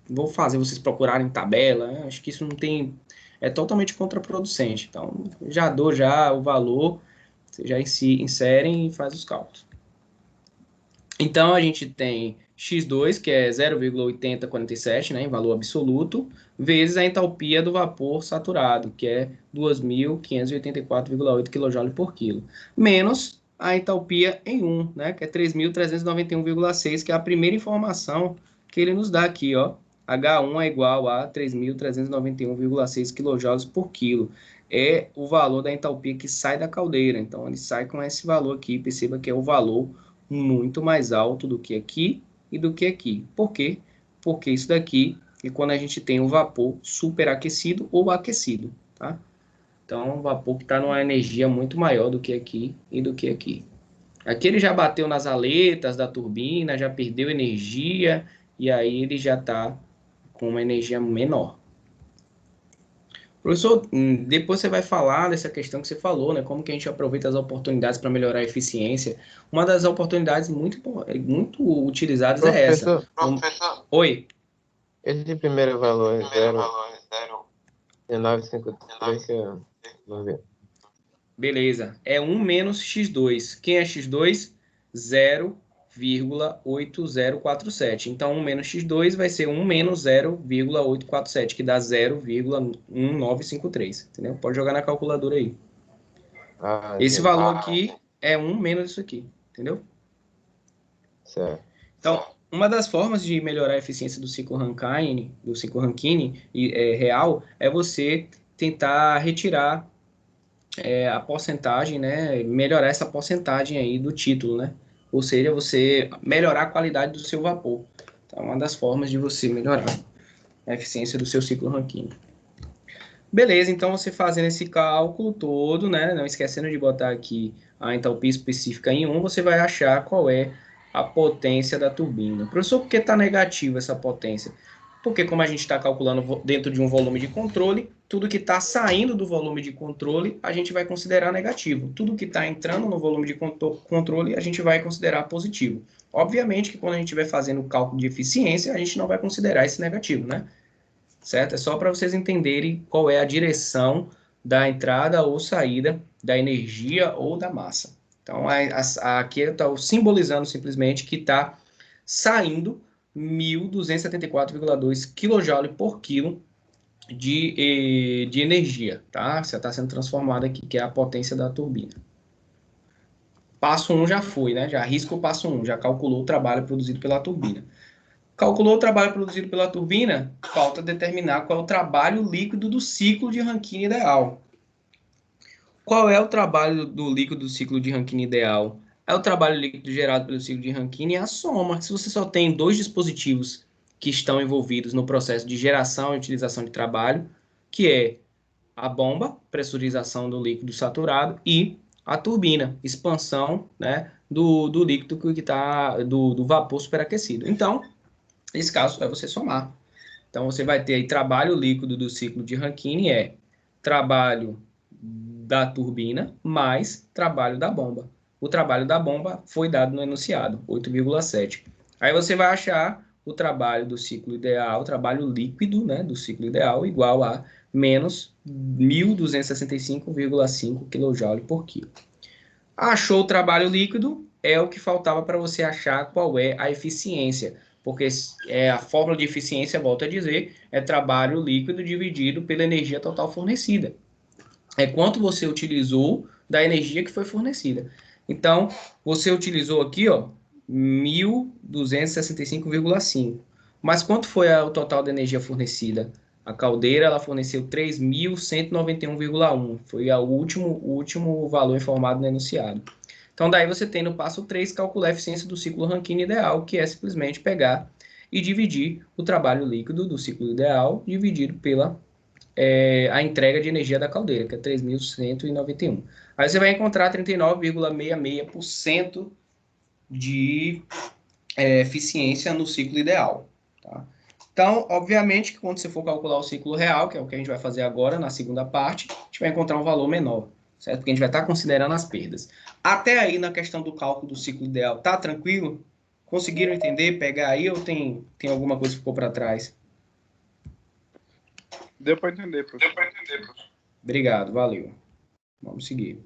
Vou fazer vocês procurarem tabela, né? Acho que isso não tem... É totalmente contraproducente. Então, já dou já o valor, vocês já inserem e faz os cálculos. Então, a gente tem X2, que é 0,8047, né, em valor absoluto, vezes a entalpia do vapor saturado, que é 2.584,8 kJ por quilo, menos a entalpia em 1, né, que é 3.391,6, que é a primeira informação que ele nos dá aqui, ó. H1 é igual a 3.391,6 kJ por quilo. É o valor da entalpia que sai da caldeira. Então, ele sai com esse valor aqui. Perceba que é o valor muito mais alto do que aqui e do que aqui. Por quê? Porque isso daqui é quando a gente tem um vapor superaquecido ou aquecido, tá? Então, um vapor que está numa energia muito maior do que aqui e do que aqui. Aqui ele já bateu nas aletas da turbina, já perdeu energia, e aí ele já está com uma energia menor. Professor, depois você vai falar dessa questão que você falou, né? Como que a gente aproveita as oportunidades para melhorar a eficiência. Uma das oportunidades muito utilizadas é essa. Professor, Oi. esse primeiro valor é 0,953, que eu não vi. Beleza. É 1 menos X2. Quem é X2? 0,8047. Então, 1 menos X2 vai ser 1 menos 0,847, que dá 0,1953. Entendeu? Pode jogar na calculadora aí. Esse valor aqui é 1 menos isso aqui. Entendeu? Certo. Então, uma das formas de melhorar a eficiência do ciclo Rankine, real, é você tentar retirar a porcentagem, né? Melhorar essa porcentagem aí do título, né? Ou seja, você melhorar a qualidade do seu vapor. Então, é uma das formas de você melhorar a eficiência do seu ciclo Rankine. Beleza, então você fazendo esse cálculo todo, né? Não esquecendo de botar aqui a entalpia específica em 1, você vai achar qual é a potência da turbina. Professor, por que está negativa essa potência? Porque como a gente está calculando dentro de um volume de controle, tudo que está saindo do volume de controle, a gente vai considerar negativo. Tudo que está entrando no volume de controle, a gente vai considerar positivo. Obviamente que quando a gente estiver fazendo o cálculo de eficiência, a gente não vai considerar esse negativo, né? Certo? É só para vocês entenderem qual é a direção da entrada ou saída da energia ou da massa. Então, aqui está simbolizando simplesmente que está saindo 1.274,2 kJ por quilo de energia, tá? Você está sendo transformado aqui, que é a potência da turbina. Passo 1 já foi, né? Já risca o passo 1, já calculou o trabalho produzido pela turbina. Calculou o trabalho produzido pela turbina, falta determinar qual é o trabalho líquido do ciclo de Rankine ideal. Qual é o trabalho do líquido do ciclo de Rankine ideal? É o trabalho líquido gerado pelo ciclo de Rankine e a soma. Se você só tem dois dispositivos que estão envolvidos no processo de geração e utilização de trabalho, que é a bomba, pressurização do líquido saturado, e a turbina, expansão, né, do líquido que está do vapor superaquecido. Então, nesse caso, é você somar. Então, você vai ter aí trabalho líquido do ciclo de Rankine, é trabalho da turbina mais trabalho da bomba. O trabalho da bomba foi dado no enunciado, 8,7. Aí você vai achar o trabalho do ciclo ideal, o trabalho líquido, né, do ciclo ideal, igual a menos 1.265,5 kJ por quilo. Achou o trabalho líquido, é o que faltava para você achar qual é a eficiência, porque a fórmula de eficiência, volto a dizer, é trabalho líquido dividido pela energia total fornecida. É quanto você utilizou da energia que foi fornecida. Então, você utilizou aqui, ó, 1.265,5. Mas quanto foi o total da energia fornecida? A caldeira ela forneceu 3.191,1. Foi o último valor informado no enunciado. Então, daí você tem no passo 3, calcular a eficiência do ciclo Rankine ideal, que é simplesmente pegar e dividir o trabalho líquido do ciclo ideal dividido pela a entrega de energia da caldeira, que é 3.191. Aí você vai encontrar 39,66% de eficiência no ciclo ideal. Tá? Então, obviamente, que quando você for calcular o ciclo real, que é o que a gente vai fazer agora na segunda parte, a gente vai encontrar um valor menor, certo? Porque a gente vai estar considerando as perdas. Até aí, na questão do cálculo do ciclo ideal, tá tranquilo? Conseguiram entender, pegar aí, ou tem alguma coisa que ficou para trás? Deu para entender, professor. Obrigado, valeu. Vamos seguir.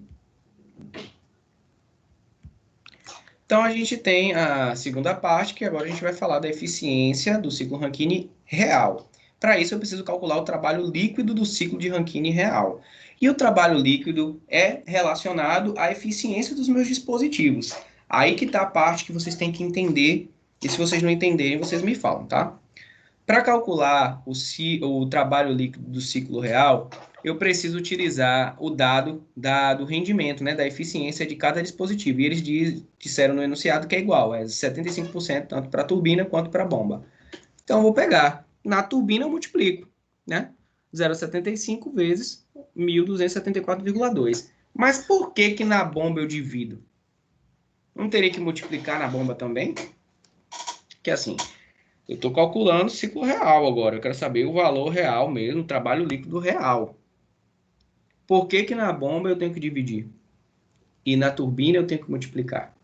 Então, a gente tem a segunda parte, que agora a gente vai falar da eficiência do ciclo Rankine real. Para isso, eu preciso calcular o trabalho líquido do ciclo de Rankine real. E o trabalho líquido é relacionado à eficiência dos meus dispositivos. Aí que está a parte que vocês têm que entender, e se vocês não entenderem, vocês me falam, tá? Para calcular o trabalho líquido do ciclo real, eu preciso utilizar o dado do rendimento, né, da eficiência de cada dispositivo. E eles disseram no enunciado que é igual, é 75% tanto para a turbina quanto para a bomba. Então, eu vou pegar. Na turbina, eu multiplico, né? 0,75 vezes 1.274,2. Mas por que na bomba eu divido? Não teria que multiplicar na bomba também? Que assim, eu estou calculando o ciclo real agora. Eu quero saber o valor real mesmo, o trabalho líquido real. Por que na bomba eu tenho que dividir? E na turbina eu tenho que multiplicar?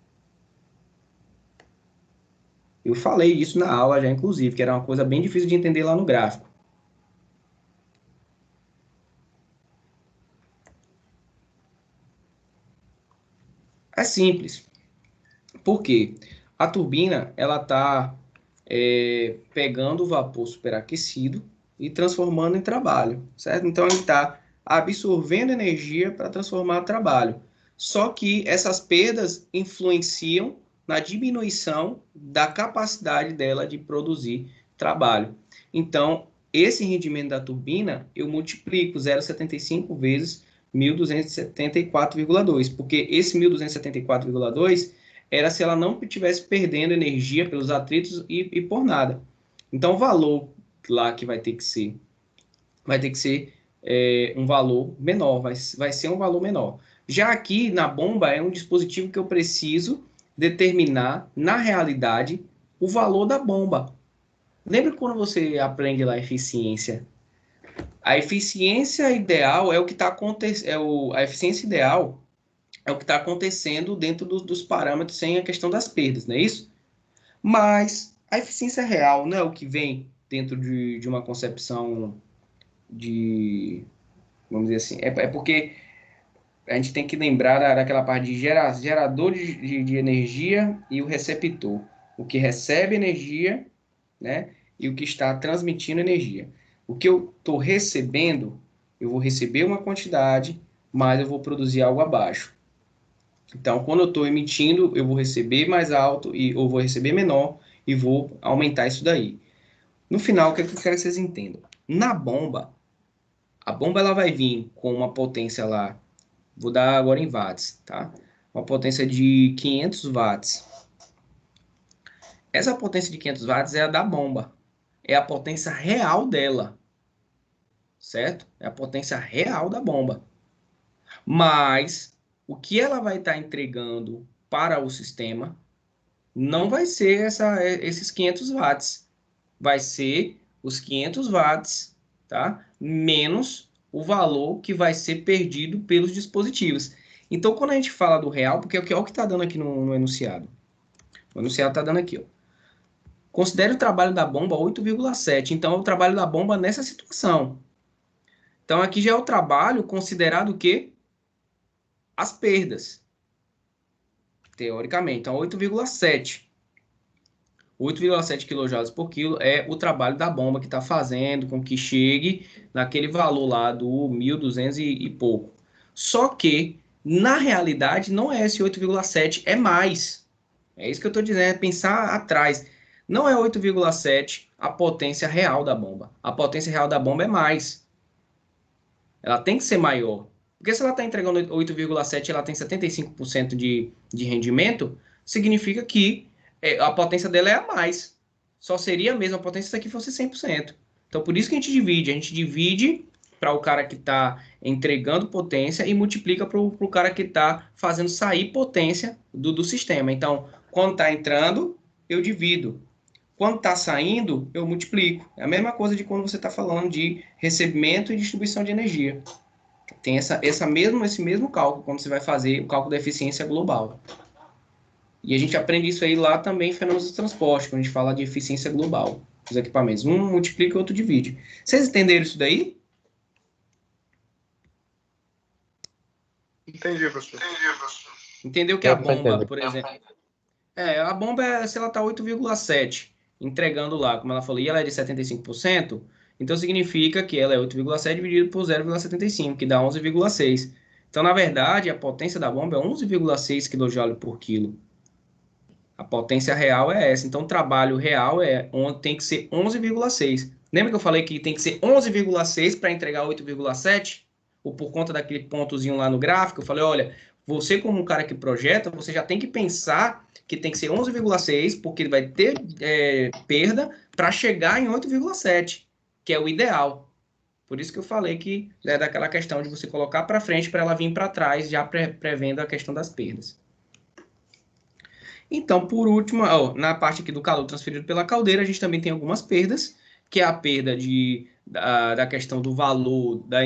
Eu falei isso na aula já, inclusive, que era uma coisa bem difícil de entender lá no gráfico. É simples. Por quê? A turbina, ela está pegando o vapor superaquecido e transformando em trabalho, certo? Então, ele está absorvendo energia para transformar em trabalho. Só que essas perdas influenciam na diminuição da capacidade dela de produzir trabalho. Então, esse rendimento da turbina, eu multiplico 0,75 vezes 1.274,2, porque esse 1.274,2 era se ela não estivesse perdendo energia pelos atritos e por nada. Então, o valor lá que vai ter que ser um valor menor, vai ser um valor menor. Já aqui na bomba é um dispositivo que eu preciso determinar, na realidade, o valor da bomba. Lembra quando você aprende lá a eficiência? A eficiência ideal é o que está acontecendo. A eficiência ideal é o que está acontecendo dentro dos parâmetros sem a questão das perdas, não é isso? Mas a eficiência real não é o que vem dentro de uma concepção de, vamos dizer assim, é porque a gente tem que lembrar daquela parte de gerador de energia e o receptor. O que recebe energia, né, e o que está transmitindo energia. O que eu estou recebendo, eu vou receber uma quantidade, mas eu vou produzir algo abaixo. Então, quando eu estou emitindo, eu vou receber mais alto, ou vou receber menor, e vou aumentar isso daí. No final, o que eu quero que vocês entendam? Na bomba, a bomba ela vai vir com uma potência lá, vou dar agora em watts, tá? Uma potência de 500 watts. Essa potência de 500 watts é a da bomba. É a potência real dela, certo? É a potência real da bomba. Mas o que ela vai estar entregando para o sistema não vai ser esses 500 watts. Vai ser os 500 watts, tá? Menos o valor que vai ser perdido pelos dispositivos. Então, quando a gente fala do real, porque é o que está dando aqui no enunciado. O enunciado está dando aqui, ó. Considere o trabalho da bomba 8,7. Então, é o trabalho da bomba nessa situação. Então, aqui já é o trabalho considerado o quê? As perdas. Teoricamente. Então, 8,7. 8,7 kJ por quilo é o trabalho da bomba que está fazendo com que chegue naquele valor lá do 1.200 e pouco. Só que, na realidade, não é esse 8,7, é mais. É isso que eu estou dizendo, é pensar atrás. Não é 8,7 a potência real da bomba. A potência real da bomba é mais. Ela tem que ser maior. Porque se ela está entregando 8,7 e ela tem 75% de rendimento, significa que a potência dela é a mais. Só seria a mesma potência se aqui fosse 100%. Então, por isso que a gente divide. A gente divide para o cara que está entregando potência e multiplica para o cara que está fazendo sair potência do sistema. Então, quando está entrando, eu divido. Quando está saindo, eu multiplico. É a mesma coisa de quando você está falando de recebimento e distribuição de energia. Tem esse mesmo cálculo quando você vai fazer o cálculo da eficiência global. E a gente aprende isso aí lá também em fenômenos de transporte, quando a gente fala de eficiência global dos equipamentos. Um multiplica e o outro divide. Vocês entenderam isso daí? Entendi, professor. Entendeu que a bomba, por exemplo... a bomba, se ela está 8,7, entregando lá, como ela falou, e ela é de 75%, então significa que ela é 8,7 dividido por 0,75, que dá 11,6. Então, na verdade, a potência da bomba é 11,6 kJ por quilo. A potência real é essa. Então, o trabalho real tem que ser 11,6. Lembra que eu falei que tem que ser 11,6 para entregar 8,7? Ou por conta daquele pontozinho lá no gráfico? Eu falei, olha, você como um cara que projeta, você já tem que pensar que tem que ser 11,6, porque ele vai ter perda para chegar em 8,7, que é o ideal. Por isso que eu falei que é daquela questão de você colocar para frente para ela vir para trás, já prevendo a questão das perdas. Então, por último, na parte aqui do calor transferido pela caldeira, a gente também tem algumas perdas, que é a perda da questão do valor da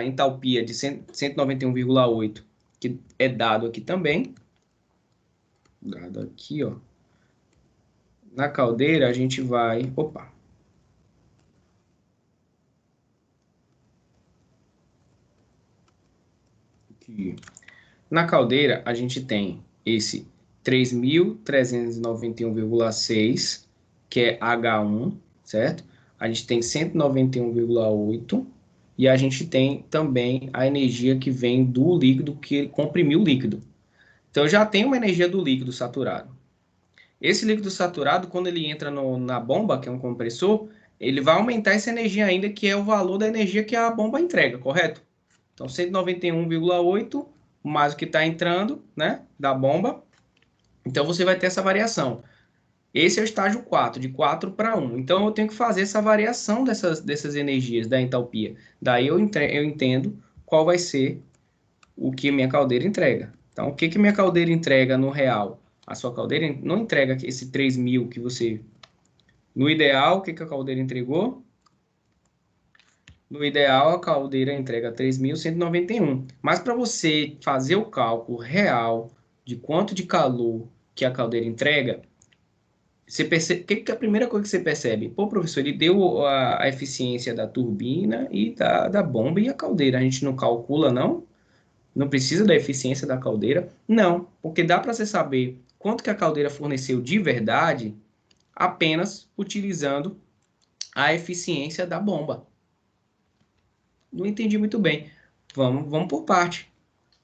entalpia de 191,8, que é dado aqui também. Dado aqui, ó. Na caldeira, a gente vai... Opa! Aqui. Na caldeira, a gente tem esse 3.391,6, que é H1, certo? A gente tem 191,8 e a gente tem também a energia que vem do líquido, que comprimiu o líquido. Então, eu já tenho uma energia do líquido saturado. Esse líquido saturado, quando ele entra na bomba, que é um compressor, ele vai aumentar essa energia ainda, que é o valor da energia que a bomba entrega, correto? Então, 191,8 mais o que está entrando, né, da bomba. Então, você vai ter essa variação. Esse é o estágio 4, de 4 para 1. Então, eu tenho que fazer essa variação dessas energias da entalpia. Daí, eu entendo qual vai ser o que minha caldeira entrega. Então, o que minha caldeira entrega no real? A sua caldeira não entrega esse 3.000 que você... No ideal, o que a caldeira entregou? No ideal, a caldeira entrega 3.191. Mas para você fazer o cálculo real de quanto de calor que a caldeira entrega, você percebe, que é a primeira coisa que você percebe? Pô, professor, ele deu a eficiência da turbina e da bomba e a caldeira. A gente não calcula, não? Não precisa da eficiência da caldeira? Não, porque dá para você saber quanto que a caldeira forneceu de verdade apenas utilizando a eficiência da bomba. Não entendi muito bem. Vamos por parte.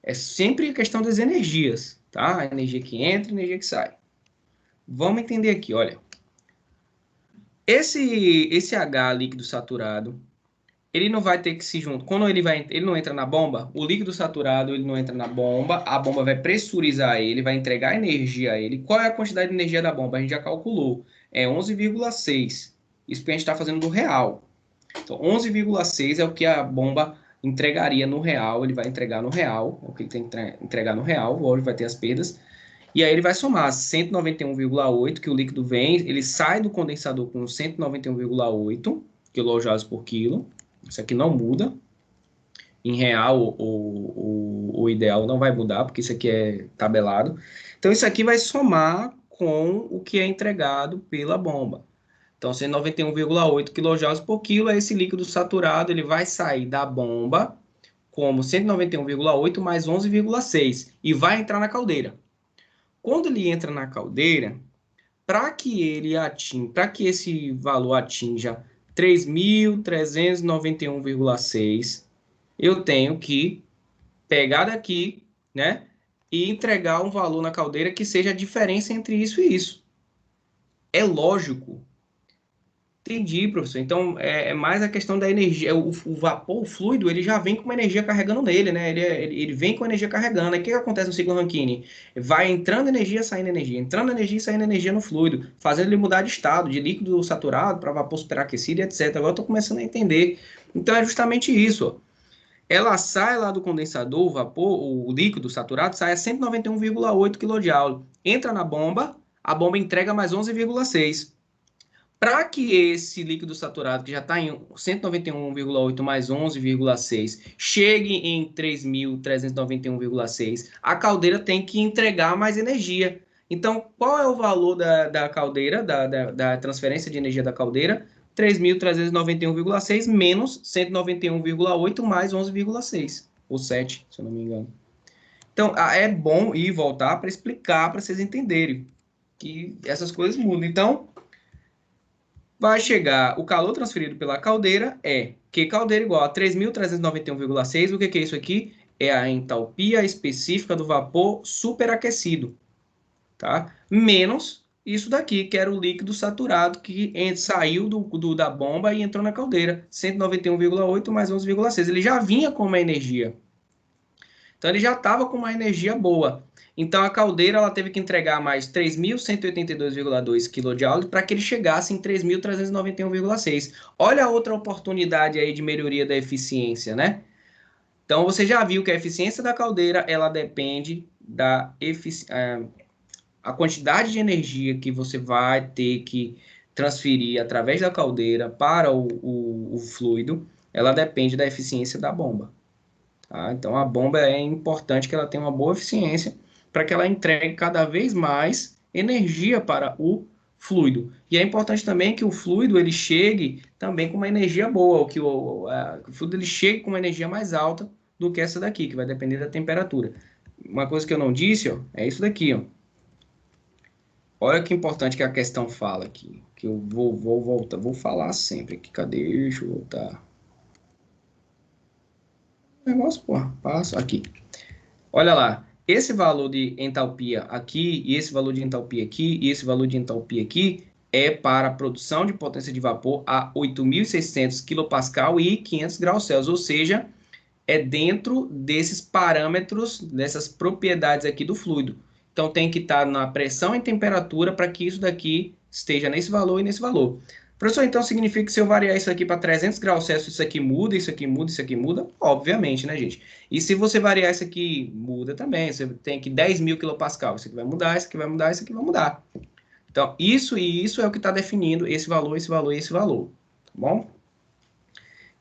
É sempre a questão das energias, tá? A energia que entra, a energia que sai. Vamos entender aqui, olha. Esse H líquido saturado, ele não vai ter que se juntar. Quando ele não entra na bomba, o líquido saturado ele não entra na bomba, a bomba vai pressurizar ele, vai entregar energia a ele. Qual é a quantidade de energia da bomba? A gente já calculou. É 11,6. Isso que a gente está fazendo do real. Então, 11,6 é o que a bomba entregaria no real. Ele vai entregar no real, é o que ele tem que entregar no real, o óleo vai ter as perdas. E aí ele vai somar 191,8, que o líquido vem, ele sai do condensador com 191,8 kJ por quilo. Isso aqui não muda. Em real, o ideal não vai mudar, porque isso aqui é tabelado. Então, isso aqui vai somar com o que é entregado pela bomba. Então, 191,8 kJ por quilo é esse líquido saturado, ele vai sair da bomba como 191,8 mais 11,6 e vai entrar na caldeira. Quando ele entra na caldeira, para que esse valor atinja 3.391,6, eu tenho que pegar daqui, né, e entregar um valor na caldeira que seja a diferença entre isso e isso. É lógico. Entendi, professor. Então, é mais a questão da energia. O vapor, o fluido, ele já vem com uma energia carregando nele, né? Ele vem com energia carregando. Aí, o que acontece no ciclo Rankine? Vai entrando energia, saindo energia. Entrando energia e saindo energia no fluido. Fazendo ele mudar de estado, de líquido saturado para vapor superaquecido, etc. Agora eu estou começando a entender. Então, é justamente isso. Ó. Ela sai lá do condensador, o vapor, o líquido saturado, sai a 191,8 kJ. Entra na bomba, a bomba entrega mais 11,6. Para que esse líquido saturado, que já está em 191,8 mais 11,6, chegue em 3.391,6, a caldeira tem que entregar mais energia. Então, qual é o valor da caldeira, da transferência de energia da caldeira? 3.391,6 menos 191,8 mais 11,6, ou 7, se eu não me engano. Então, é bom ir voltar para explicar, para vocês entenderem que essas coisas mudam. Então, vai chegar o calor transferido pela caldeira que caldeira igual a 3.391,6. O que é isso aqui? É a entalpia específica do vapor superaquecido, tá? Menos isso daqui, que era o líquido saturado que saiu da bomba e entrou na caldeira. 191,8 mais 11,6. Ele já vinha com uma energia. Então, ele já estava com uma energia boa. Então, a caldeira ela teve que entregar mais 3.182,2 kJ para que ele chegasse em 3.391,6. Olha a outra oportunidade aí de melhoria da eficiência, né? Então, você já viu que a eficiência da caldeira, ela depende da a quantidade de energia que você vai ter que transferir através da caldeira para o fluido, ela depende da eficiência da bomba. Tá? Então, a bomba é importante que ela tenha uma boa eficiência para que ela entregue cada vez mais energia para o fluido. E é importante também que o fluido ele chegue também com uma energia boa, ou que o fluido ele chegue com uma energia mais alta do que essa daqui, que vai depender da temperatura. Uma coisa que eu não disse, ó, é isso daqui, ó. Olha que importante que a questão fala aqui, que eu vou voltar, vou falar sempre aqui. Cadê? Deixa eu voltar. Negócio, porra, passa aqui. Olha lá. Esse valor de entalpia aqui, e esse valor de entalpia aqui, e esse valor de entalpia aqui, é para a produção de potência de vapor a 8.600 kPa e 500 graus Celsius, ou seja, é dentro desses parâmetros, dessas propriedades aqui do fluido. Então, tem que estar na pressão e temperatura para que isso daqui esteja nesse valor e nesse valor. Professor, então significa que se eu variar isso aqui para 300 graus Celsius, isso aqui muda, isso aqui muda, isso aqui muda? Obviamente, né, gente? E se você variar isso aqui, muda também. Você tem aqui 10.000 kPa, isso aqui vai mudar, isso aqui vai mudar, isso aqui vai mudar. Então, isso e isso é o que está definindo esse valor, esse valor e esse valor. Tá bom?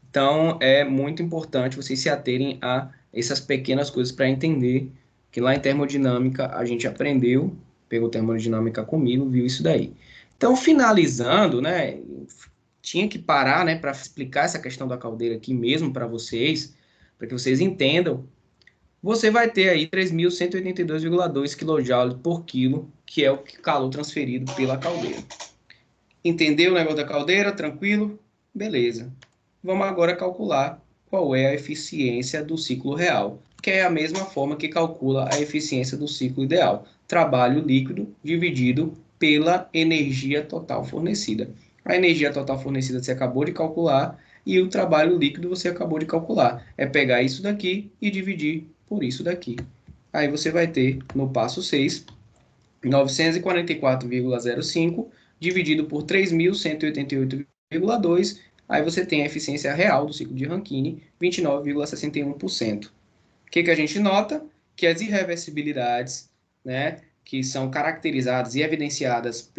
Então, é muito importante vocês se aterem a essas pequenas coisas para entender que lá em termodinâmica a gente aprendeu, pegou termodinâmica comigo, viu isso daí. Então, finalizando, né, tinha que parar, né, para explicar essa questão da caldeira aqui mesmo para vocês, para que vocês entendam. Você vai ter aí 3.182,2 kJ por quilo, que é o calor transferido pela caldeira. Entendeu o negócio da caldeira? Tranquilo? Beleza. Vamos agora calcular qual é a eficiência do ciclo real, que é a mesma forma que calcula a eficiência do ciclo ideal. Trabalho líquido dividido pela energia total fornecida. A energia total fornecida você acabou de calcular e o trabalho líquido você acabou de calcular. É pegar isso daqui e dividir por isso daqui. Aí você vai ter, no passo 6, 944,05 dividido por 3.188,2, aí você tem a eficiência real do ciclo de Rankine, 29,61%. O que a gente nota? Que as irreversibilidades, né, que são caracterizadas e evidenciadas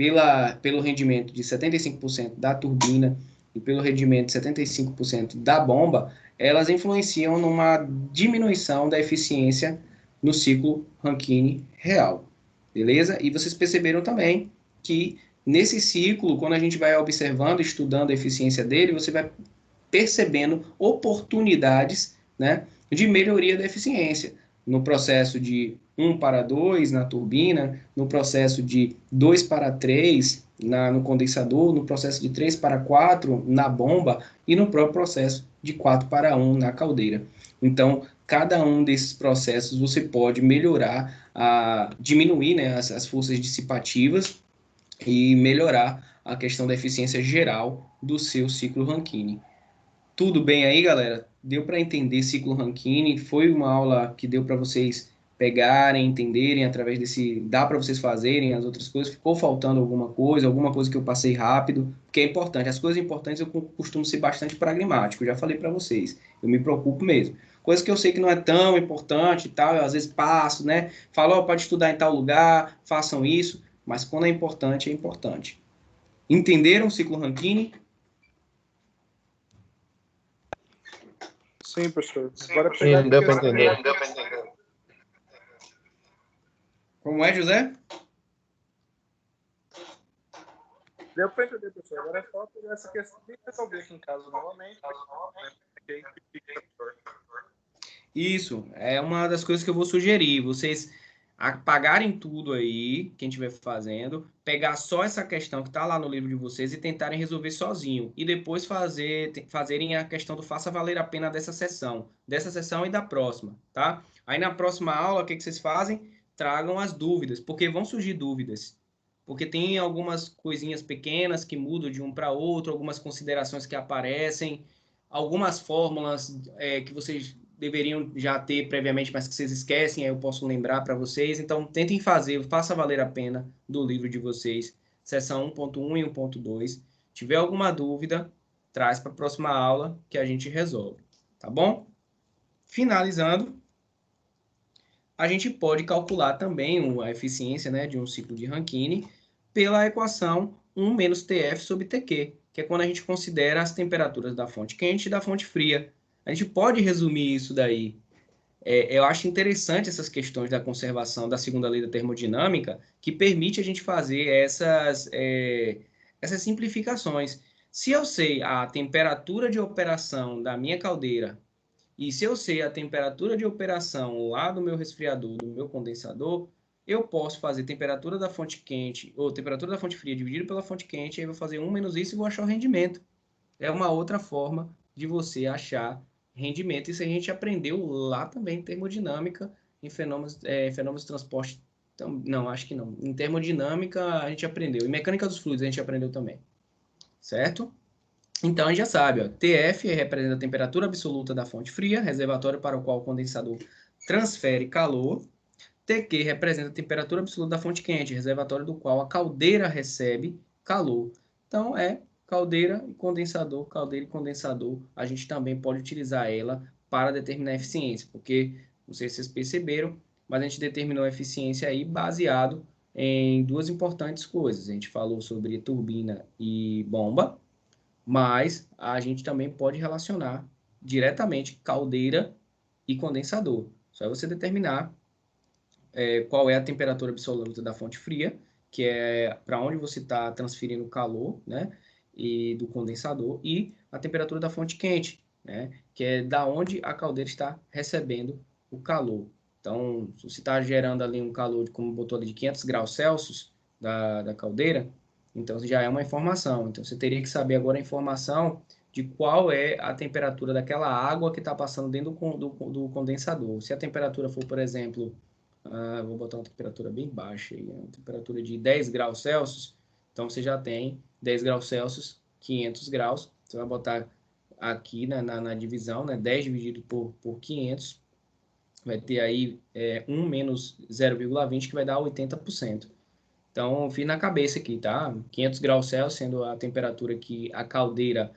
pelo rendimento de 75% da turbina e pelo rendimento de 75% da bomba, elas influenciam numa diminuição da eficiência no ciclo Rankine real. Beleza? E vocês perceberam também que nesse ciclo, quando a gente vai observando, estudando a eficiência dele, você vai percebendo oportunidades, né, de melhoria da eficiência. No processo de 1 para 2 na turbina, no processo de 2 para 3 no condensador, no processo de 3 para 4 na bomba e no próprio processo de 4 para 1 na caldeira. Então, cada um desses processos você pode melhorar, diminuir, né, as forças dissipativas e melhorar a questão da eficiência geral do seu ciclo Rankine. Tudo bem aí, galera? Deu para entender ciclo Rankine? Foi uma aula que deu para vocês pegarem, entenderem através desse... Dá para vocês fazerem as outras coisas? Ficou faltando alguma coisa que eu passei rápido? Porque é importante. As coisas importantes eu costumo ser bastante pragmático. Eu já falei para vocês. Eu me preocupo mesmo. Coisa que eu sei que não é tão importante e tal, eu às vezes passo, né? Falo, pode estudar em tal lugar, façam isso. Mas quando é importante, é importante. Entenderam o ciclo Rankine? Sim, professor. Agora Sim, deu para entender. Como é, José? Deu para entender, professor. Agora é só pegar essa questão e resolver aqui em casa novamente. Isso, é uma das coisas que eu vou sugerir. Vocês apagarem tudo aí, quem estiver fazendo, pegar só essa questão que está lá no livro de vocês e tentarem resolver sozinho. E depois fazerem a questão do faça valer a pena dessa sessão e da próxima, tá? Aí na próxima aula, o que vocês fazem? Tragam as dúvidas, porque vão surgir dúvidas. Porque tem algumas coisinhas pequenas que mudam de um para outro, algumas considerações que aparecem, algumas fórmulas que vocês deveriam já ter previamente, mas que vocês esquecem, aí eu posso lembrar para vocês. Então, tentem fazer, faça valer a pena do livro de vocês, seção 1.1 e 1.2. Tiver alguma dúvida, traz para a próxima aula que a gente resolve, tá bom? Finalizando, a gente pode calcular também a eficiência, né, de um ciclo de Rankine pela equação 1 menos TF sobre TQ, que é quando a gente considera as temperaturas da fonte quente e da fonte fria. A gente pode resumir isso daí. Eu acho interessante essas questões da conservação da segunda lei da termodinâmica, que permite a gente fazer essas simplificações. Se eu sei a temperatura de operação da minha caldeira e se eu sei a temperatura de operação lá do meu resfriador, do meu condensador, eu posso fazer temperatura da fonte quente ou temperatura da fonte fria dividido pela fonte quente, aí eu vou fazer 1 menos isso e vou achar o rendimento. É uma outra forma de você achar rendimento. Isso a gente aprendeu lá também em termodinâmica, em fenômenos de transporte. Não, acho que não. Em termodinâmica a gente aprendeu. Em mecânica dos fluidos a gente aprendeu também. Certo? Então, a gente já sabe, ó, TF representa a temperatura absoluta da fonte fria, reservatório para o qual o condensador transfere calor. TQ representa a temperatura absoluta da fonte quente, reservatório do qual a caldeira recebe calor. Então, caldeira e condensador, caldeira e condensador. A gente também pode utilizar ela para determinar a eficiência, porque, não sei se vocês perceberam, mas a gente determinou a eficiência aí baseado em duas importantes coisas. A gente falou sobre turbina e bomba, mas a gente também pode relacionar diretamente caldeira e condensador. Só é você determinar qual é a temperatura absoluta da fonte fria, que é para onde você está transferindo calor, né, e do condensador, e a temperatura da fonte quente, né, que é da onde a caldeira está recebendo o calor. Então, se você está gerando ali um calor, como botou ali, de 500 graus Celsius da caldeira, Então, já é uma informação. Então, você teria que saber agora a informação de qual é a temperatura daquela água que está passando dentro do condensador. Se a temperatura for, por exemplo, vou botar uma temperatura bem baixa, aí, uma temperatura de 10 graus Celsius, então você já tem 10 graus Celsius, 500 graus. Você vai botar aqui na divisão, né, 10 dividido por 500, vai ter aí 1 menos 0,20, que vai dar 80%. Então, fiz na cabeça aqui, tá? 500 graus Celsius sendo a temperatura que a caldeira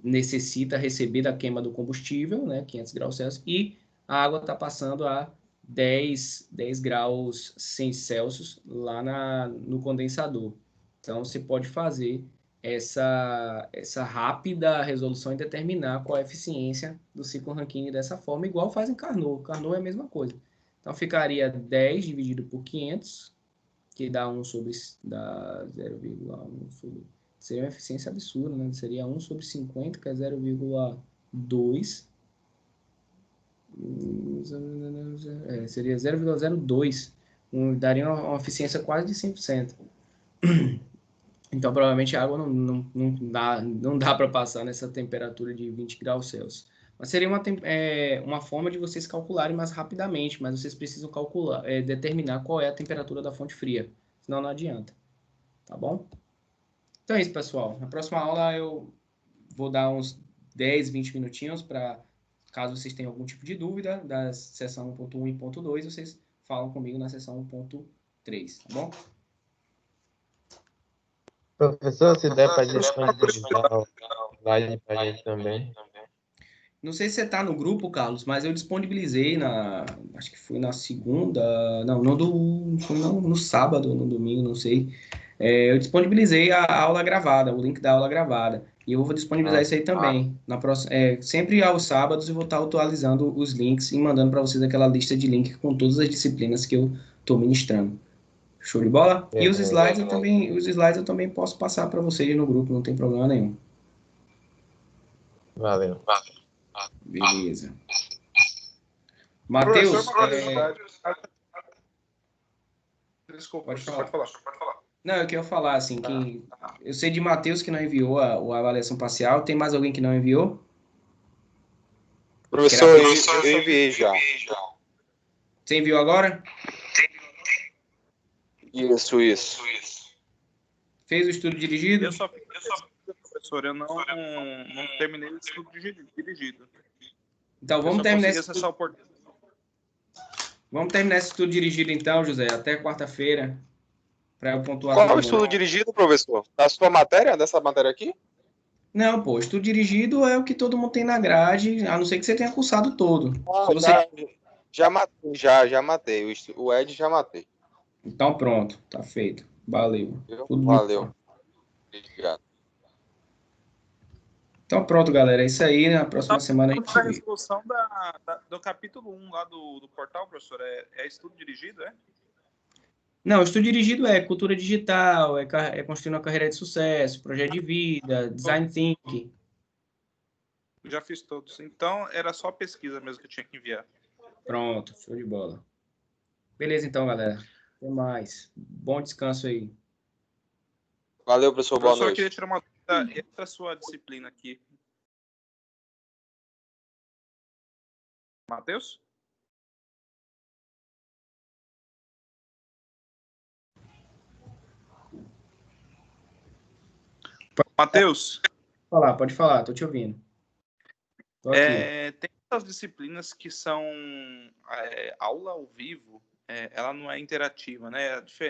necessita receber da queima do combustível, né? 500 graus Celsius, e a água está passando a 10 graus Celsius lá no condensador. Então, você pode fazer essa rápida resolução e determinar qual é a eficiência do ciclo Rankine dessa forma, igual faz em Carnot. Carnot é a mesma coisa. Então, ficaria 10 dividido por 500, que dá 0,1 sobre... Seria uma eficiência absurda, né? Seria 1 sobre 50, que é 0,2. Seria 0,02. Daria uma eficiência quase de 100%. Então, provavelmente, a água não dá para passar nessa temperatura de 20 graus Celsius. Mas seria uma forma de vocês calcularem mais rapidamente, mas vocês precisam determinar qual é a temperatura da fonte fria. Senão não adianta. Tá bom? Então é isso, pessoal. Na próxima aula eu vou dar uns 10, 20 minutinhos para, caso vocês tenham algum tipo de dúvida, da seção 1.1 e 1.2, vocês falam comigo na seção 1.3, tá bom? Professor, se der para disponibilizar o slide para a gente também. Não sei se você está no grupo, Carlos, mas eu disponibilizei acho que foi na segunda, não, foi no sábado, no domingo, não sei. Eu disponibilizei a aula gravada, o link da aula gravada. E eu vou disponibilizar isso aí também. Sempre aos sábados eu vou estar atualizando os links e mandando para vocês aquela lista de link com todas as disciplinas que eu estou ministrando. Show de bola? E os slides eu também posso passar para vocês no grupo, não tem problema nenhum. Valeu. Beleza. Matheus, Desculpa, pode pode falar. Não, eu queria falar assim, que eu sei de Matheus que não enviou a avaliação parcial. Tem mais alguém que não enviou? Professor, eu enviei já. Você enviou agora? Isso. Fez o estudo dirigido? Eu só professor, eu não terminei o estudo dirigido. Então vamos terminar esse estudo dirigido então, José, até quarta-feira, para eu pontuar. Qual é o estudo dirigido, professor? Da sua matéria? Dessa matéria aqui? Não, pô, estudo dirigido é o que todo mundo tem na grade, a não ser que você tenha cursado todo. Já matei. O Ed já matei. Então pronto, tá feito. Valeu. Valeu. Obrigado. Então pronto, galera, é isso aí. Na próxima semana a gente a resolução do capítulo 1 lá do portal, professor, é estudo dirigido, é? Não, estudo dirigido é cultura digital, é construir uma carreira de sucesso, projeto de vida, design thinking. Já fiz todos. Então, era só pesquisa mesmo que eu tinha que enviar. Pronto, show de bola. Beleza, então, galera. Até mais. Bom descanso aí. Valeu, professor. Boa noite. Eu queria tirar uma dúvida. Essa sua disciplina aqui. Matheus? Matheus? Pode falar, tô te ouvindo. Tô aqui. Tem essas disciplinas que são aula ao vivo, ela não é interativa, né? É diferente.